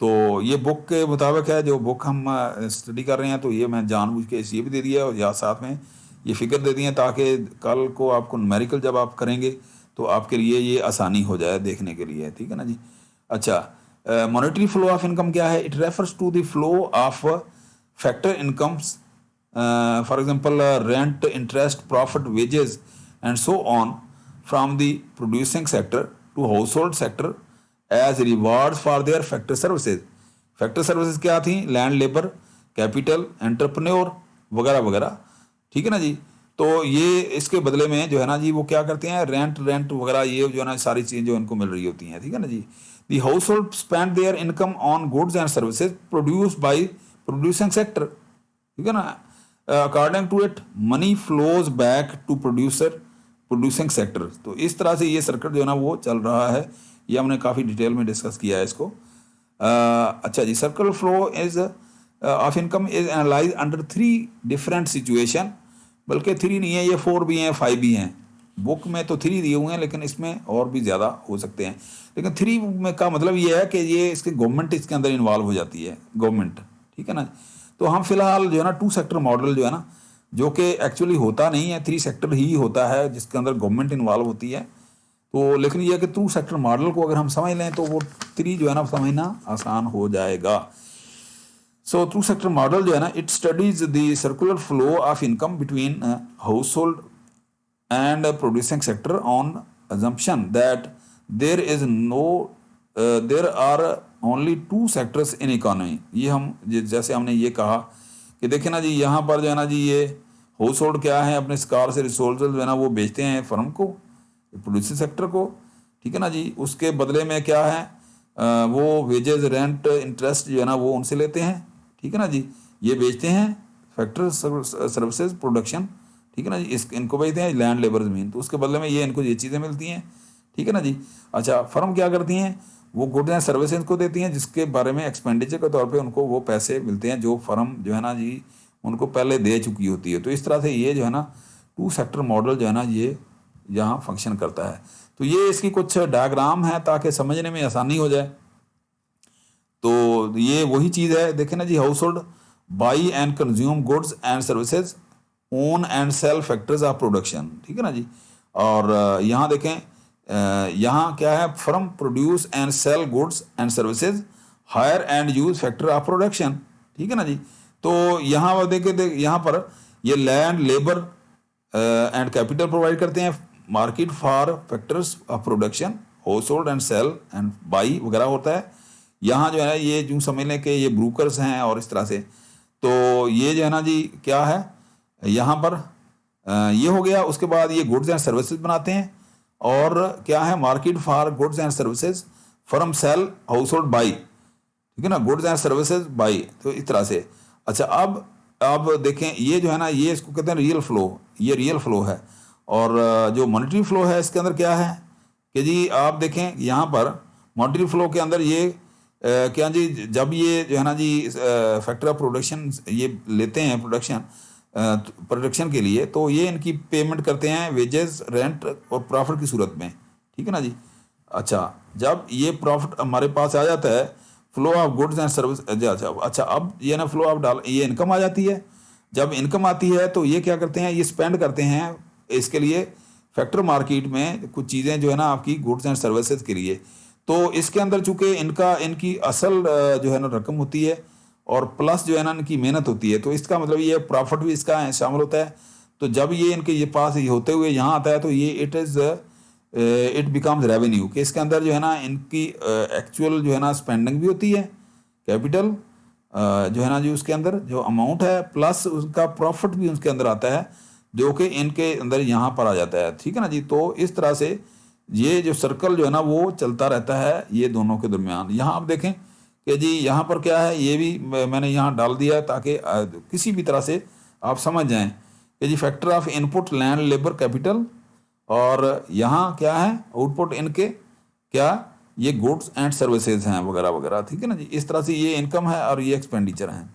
तो ये बुक के मुताबिक है, जो बुक हम स्टडी कर रहे हैं, तो ये मैं जानबूझ के ये भी दे दिया और या साथ में ये फिक्र दे दी है ताकि कल को आपको न्यूमेरिकल जब आप करेंगे तो आपके लिए ये आसानी हो जाए देखने के लिए, ठीक है ना जी। अच्छा, मॉनेटरी फ्लो ऑफ इनकम क्या है, it refers to the flow of factor incomes, for example rent, interest, profit, wages and so on from the producing sector to household sector as reward for their factor services. Factor services क्या थी? Land, labour, capital, entrepreneur वगैरह वगैरह, ठीक है ना जी। तो ये इसके बदले में जो है ना जी वो क्या करते हैं, रेंट वगैरह, ये जो है ना सारी चीज़ें जो इनको मिल रही होती हैं, ठीक है ना जी। The household spend their income on goods and services produce by producing sector, ठीक है ना। According to it money flows back to producing sector. तो इस तरह से ये सर्किट जो है ना वो चल रहा है, ये हमने काफ़ी डिटेल में डिस्कस किया है इसको। अच्छा जी, circle flow is of income is analyse under 3 different situation, बल्कि 3 नहीं है, ये 4 भी हैं, 5 भी हैं। बुक में तो 3 दिए हुए हैं, लेकिन इसमें और भी ज़्यादा हो सकते हैं। लेकिन 3 में का मतलब ये है कि ये इसके गवर्नमेंट इसके अंदर इन्वॉल्व हो जाती है, गवर्नमेंट, ठीक है ना। तो हम फिलहाल जो है ना 2 सेक्टर मॉडल जो है ना, जो कि एक्चुअली होता नहीं है, 3 सेक्टर ही होता है जिसके अंदर गवर्नमेंट इन्वॉल्व होती है। तो लेकिन ये है कि 2 सेक्टर मॉडल को अगर हम समझ लें तो वो 3 जो है ना समझना आसान हो जाएगा। सो 2 सेक्टर मॉडल जो है ना, it studies the circular flow of income between house hold and producing sector on assumption that there are only 2 sectors in economy। ये हम जैसे हमने ये कहा कि देखें ना जी, यहाँ पर जो है ना जी ये हाउस होल्ड क्या है, अपने स्कार से रिसोर्स जो है ना वो बेचते हैं फर्म को, प्रोड्यूसिंग सेक्टर को, ठीक है ना जी। उसके बदले में क्या है, वो वेजेस, रेंट, इंटरेस्ट जो है ना वो उनसे लेते हैं, ठीक है ना जी। ये बेचते हैं फैक्टर सर्विसेज प्रोडक्शन, ठीक है ना जी। इनको बेचते हैं लैंड, लेबर, ज़मीन, तो उसके बदले में ये इनको ये चीज़ें मिलती हैं, ठीक है ना जी। अच्छा, फर्म क्या करती हैं, वो गुड्स एंड सर्विसेज को देती हैं, जिसके बारे में एक्सपेंडिचर के तौर पे उनको वो पैसे मिलते हैं जो फर्म जो है ना जी उनको पहले दे चुकी होती है। तो इस तरह से ये जो है ना 2 सेक्टर मॉडल जो है ना ये यहाँ फंक्शन करता है। तो ये इसकी कुछ डायग्राम है ताकि समझने में आसानी हो जाए। तो ये वही चीज़ है, देखें ना जी, household buy and consume goods and services, own and sell factors of production, ठीक है ना जी। और यहाँ देखें, यहाँ क्या है, firm produce and sell goods and services, hire and use factor of production, ठीक है ना जी। तो यहाँ देखें यहाँ पर ये land, labour and capital provide करते हैं, market for factors of production, household and sell and buy वगैरह होता है। यहाँ जो है ये यूँ समझ लें कि ये ब्रोकर्स हैं और इस तरह से। तो ये जो है ना जी क्या है, यहाँ पर ये हो गया। उसके बाद ये गुड्स एंड सर्विसेज बनाते हैं, और क्या है, market for goods and services, firm sell, household buy, ठीक है ना, गुड्स एंड सर्विसेज बाई, तो इस तरह से। अच्छा, अब देखें ये जो है ना, ये इसको कहते हैं रियल फ्लो, ये रियल फ्लो है। और जो मॉनेटरी फ्लो है इसके अंदर क्या है कि जी आप देखें यहाँ पर मॉनेटरी फ्लो के अंदर ये क्या जी, जब ये जो है ना जी फैक्टर ऑफ प्रोडक्शन ये लेते हैं प्रोडक्शन के लिए, तो ये इनकी पेमेंट करते हैं वेजेस, रेंट और प्रॉफिट की सूरत में, ठीक है ना जी। अच्छा, जब ये प्रॉफिट हमारे पास आ जाता है, flow of goods and service, अच्छा अब ये ना फ्लो ऑफ ये इनकम आ जाती है। जब इनकम आती है तो ये क्या करते हैं, ये स्पेंड करते हैं इसके लिए फैक्टर मार्केट में कुछ चीज़ें जो है ना आपकी गुड्स एंड सर्विसेज के लिए। तो इसके अंदर चूंकि इनकी असल जो है ना रकम होती है और प्लस जो है ना इनकी मेहनत होती है, तो इसका मतलब ये प्रॉफिट भी इसका शामिल होता है। तो जब ये इनके ये पास होते हुए यहाँ आता है तो ये इट बिकम्स रेवेन्यू, कि इसके अंदर जो है ना इनकी एक्चुअल जो है ना स्पेंडिंग भी होती है, कैपिटल जो है ना जी उसके अंदर जो अमाउंट है, प्लस उसका प्रॉफिट भी उसके अंदर आता है, जो कि इनके अंदर यहाँ पर आ जाता है, ठीक है ना जी। तो इस तरह से ये जो सर्कल जो है ना वो चलता रहता है ये दोनों के दरमियान। यहाँ आप देखें कि जी यहाँ पर क्या है, ये भी मैंने यहाँ डाल दिया है ताकि किसी भी तरह से आप समझ जाएं कि जी factor of input land, labour, capital, और यहाँ क्या है आउटपुट इनके क्या, ये गुड्स एंड सर्विसेज हैं वगैरह वगैरह, ठीक है ना जी। इस तरह से ये इनकम है और ये एक्सपेंडिचर हैं।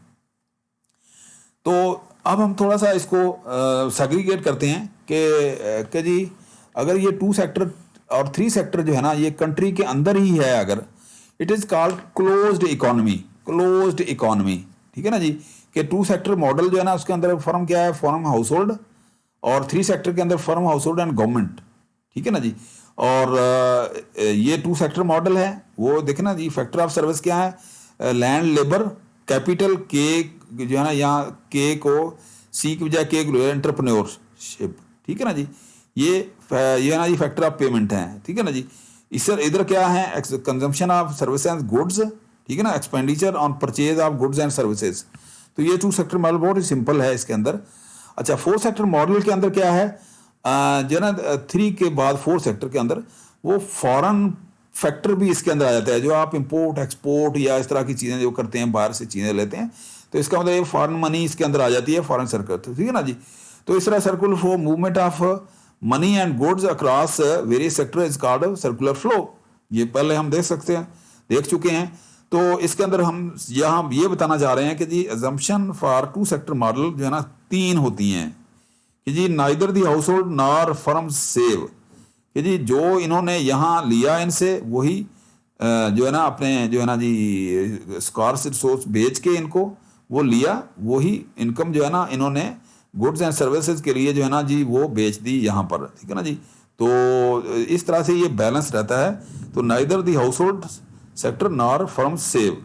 तो अब हम थोड़ा सा इसको सेग्रीगेट करते हैं कि जी अगर ये 2 सेक्टर और 3 सेक्टर जो है ना ये कंट्री के अंदर ही है, अगर it is called closed economy, ठीक है ना जी। कि 2 सेक्टर मॉडल जो है ना उसके अंदर फर्म क्या है, फर्म हाउस होल्ड, और 3 सेक्टर के अंदर firm house hold and government, ठीक है ना जी। और ये 2 सेक्टर मॉडल है, वो देखना जी फैक्टर ऑफ सर्विस क्या है, लैंड, लेबर, कैपिटल, के जो है ना यहाँ के को सी की बजाय के एंटरप्रेन्योरशिप, ठीक है ना जी। ये ये है ना जी फैक्टर ऑफ पेमेंट है, ठीक है ना जी। इस इधर क्या है, consumption of service and goods, ठीक है ना, expenditure on purchase of goods and services. तो ये 2 सेक्टर मॉडल बहुत ही सिंपल है इसके अंदर। अच्छा 4 सेक्टर मॉडल के अंदर क्या है, जो ना 3 के बाद 4 सेक्टर के अंदर वो फॉरेन फैक्टर भी इसके अंदर आ जाता है। जो आप इंपोर्ट एक्सपोर्ट या इस तरह की चीज़ें जो करते हैं, बाहर से चीज़ें लेते हैं, तो इसका मतलब ये फॉरेन मनी इसके अंदर आ जाती है, फॉरेन सर्कल, ठीक है ना जी। तो इस तरह circular flow movement of money and goods across various sector is called circular flow. ये पहले हम देख चुके हैं। तो इसके अंदर हम यहाँ ये बताना चाह रहे हैं कि जी अजम्पशन फॉर 2 सेक्टर मॉडल जो है ना 3 होती हैं कि जी neither the household nor firm save, कि जी जो इन्होंने यहाँ लिया इनसे वही जो है ना अपने जो है ना जी स्कार्स रिसोर्स बेच के इनको वो लिया, वही इनकम जो है ना इन्होंने गुड्स एंड सर्विसेज के लिए जो है ना जी वो बेच दी यहाँ पर, ठीक है ना जी। तो इस तरह से ये बैलेंस रहता है। तो neither the household sector nor firm save,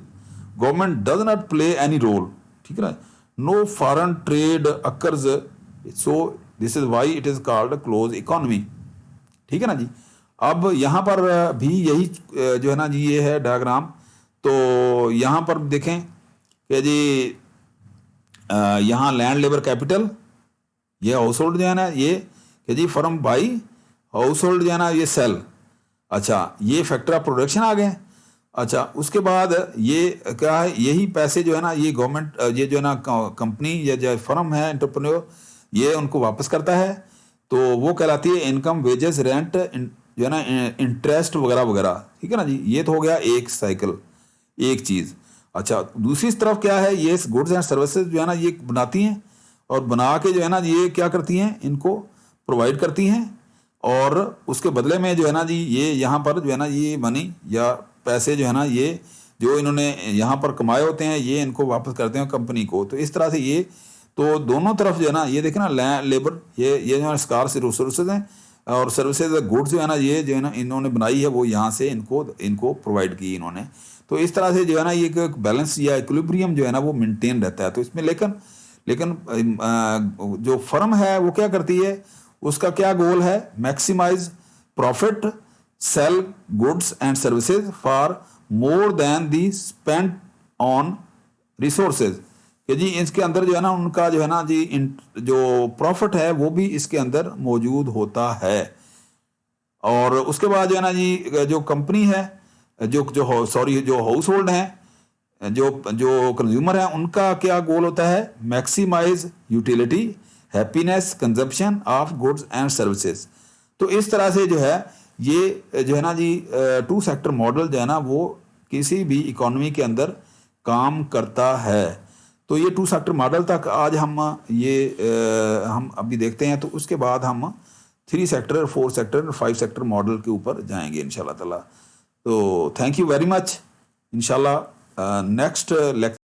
government does not play any role, ठीक है ना, no foreign trade occurs, so this is why it is called close economy, ठीक है ना जी। अब यहाँ पर भी यही जो है ना जी ये है डायग्राम। तो यहाँ पर देखें कि जी यहाँ लैंड लेबर कैपिटल, ये हाउस होल्ड जो है ना ये कि जी फर्म बाई, हाउस होल्ड जो है ना ये सेल। अच्छा ये फैक्टर ऑफ प्रोडक्शन आ गए। अच्छा उसके बाद ये क्या है, यही पैसे जो है ना ये गवर्नमेंट ये जो है ना कंपनी या जो फर्म है एंटरप्रेन्योर ये उनको वापस करता है। तो वो कहलाती है इनकम, वेजेस, रेंट, जो है ना इंटरेस्ट वगैरह वगैरह, ठीक है ना जी। ये तो हो गया एक साइकिल, एक चीज़। अच्छा दूसरी तरफ क्या है, ये गुड्स एंड सर्विसेज जो है ना ये बनाती हैं और बना के जो है ना ये क्या करती हैं, इनको प्रोवाइड करती हैं और उसके बदले में जो है ना जी ये यहाँ पर जो है ना ये मनी या पैसे जो है ना ये जो इन्होंने यहाँ पर कमाए होते हैं ये इनको वापस करते हैं कंपनी को। तो इस तरह से ये तो दोनों तरफ जो है ना ये देखें ना लेबर ये जो है स्कार्स रिसोर्सेज हैं और सर्विसेज गुड्स जो है ना ये जो है ना इन्होंने बनाई है वो यहाँ से इनको प्रोवाइड की इन्होंने। तो इस तरह से जो है ना ये एक बैलेंस या इक्विलिब्रियम जो है ना वो मेंटेन रहता है। तो इसमें लेकिन जो फर्म है वो क्या करती है, उसका क्या गोल है, maximise profit, sell goods and services for more than the spend on resources, कि जी इसके अंदर जो है ना उनका जो है ना जी जो प्रॉफिट है वो भी इसके अंदर मौजूद होता है। और उसके बाद जो है ना जी जो कंपनी है जो हाउस होल्ड हैं, जो कंज्यूमर हैं, उनका क्या गोल होता है, maximise utility, happiness, consumption of goods and services. तो इस तरह से जो है ये जो है ना जी 2 सेक्टर मॉडल जो है ना वो किसी भी इकोनॉमी के अंदर काम करता है। तो ये 2 सेक्टर मॉडल तक आज हम हम अभी देखते हैं। तो उसके बाद हम 3 सेक्टर, 4 सेक्टर, 5 सेक्टर मॉडल के ऊपर जाएंगे इंशाल्लाह ताला। तो थैंक यू वेरी मच। इंशाल्लाह नेक्स्ट लेक्चर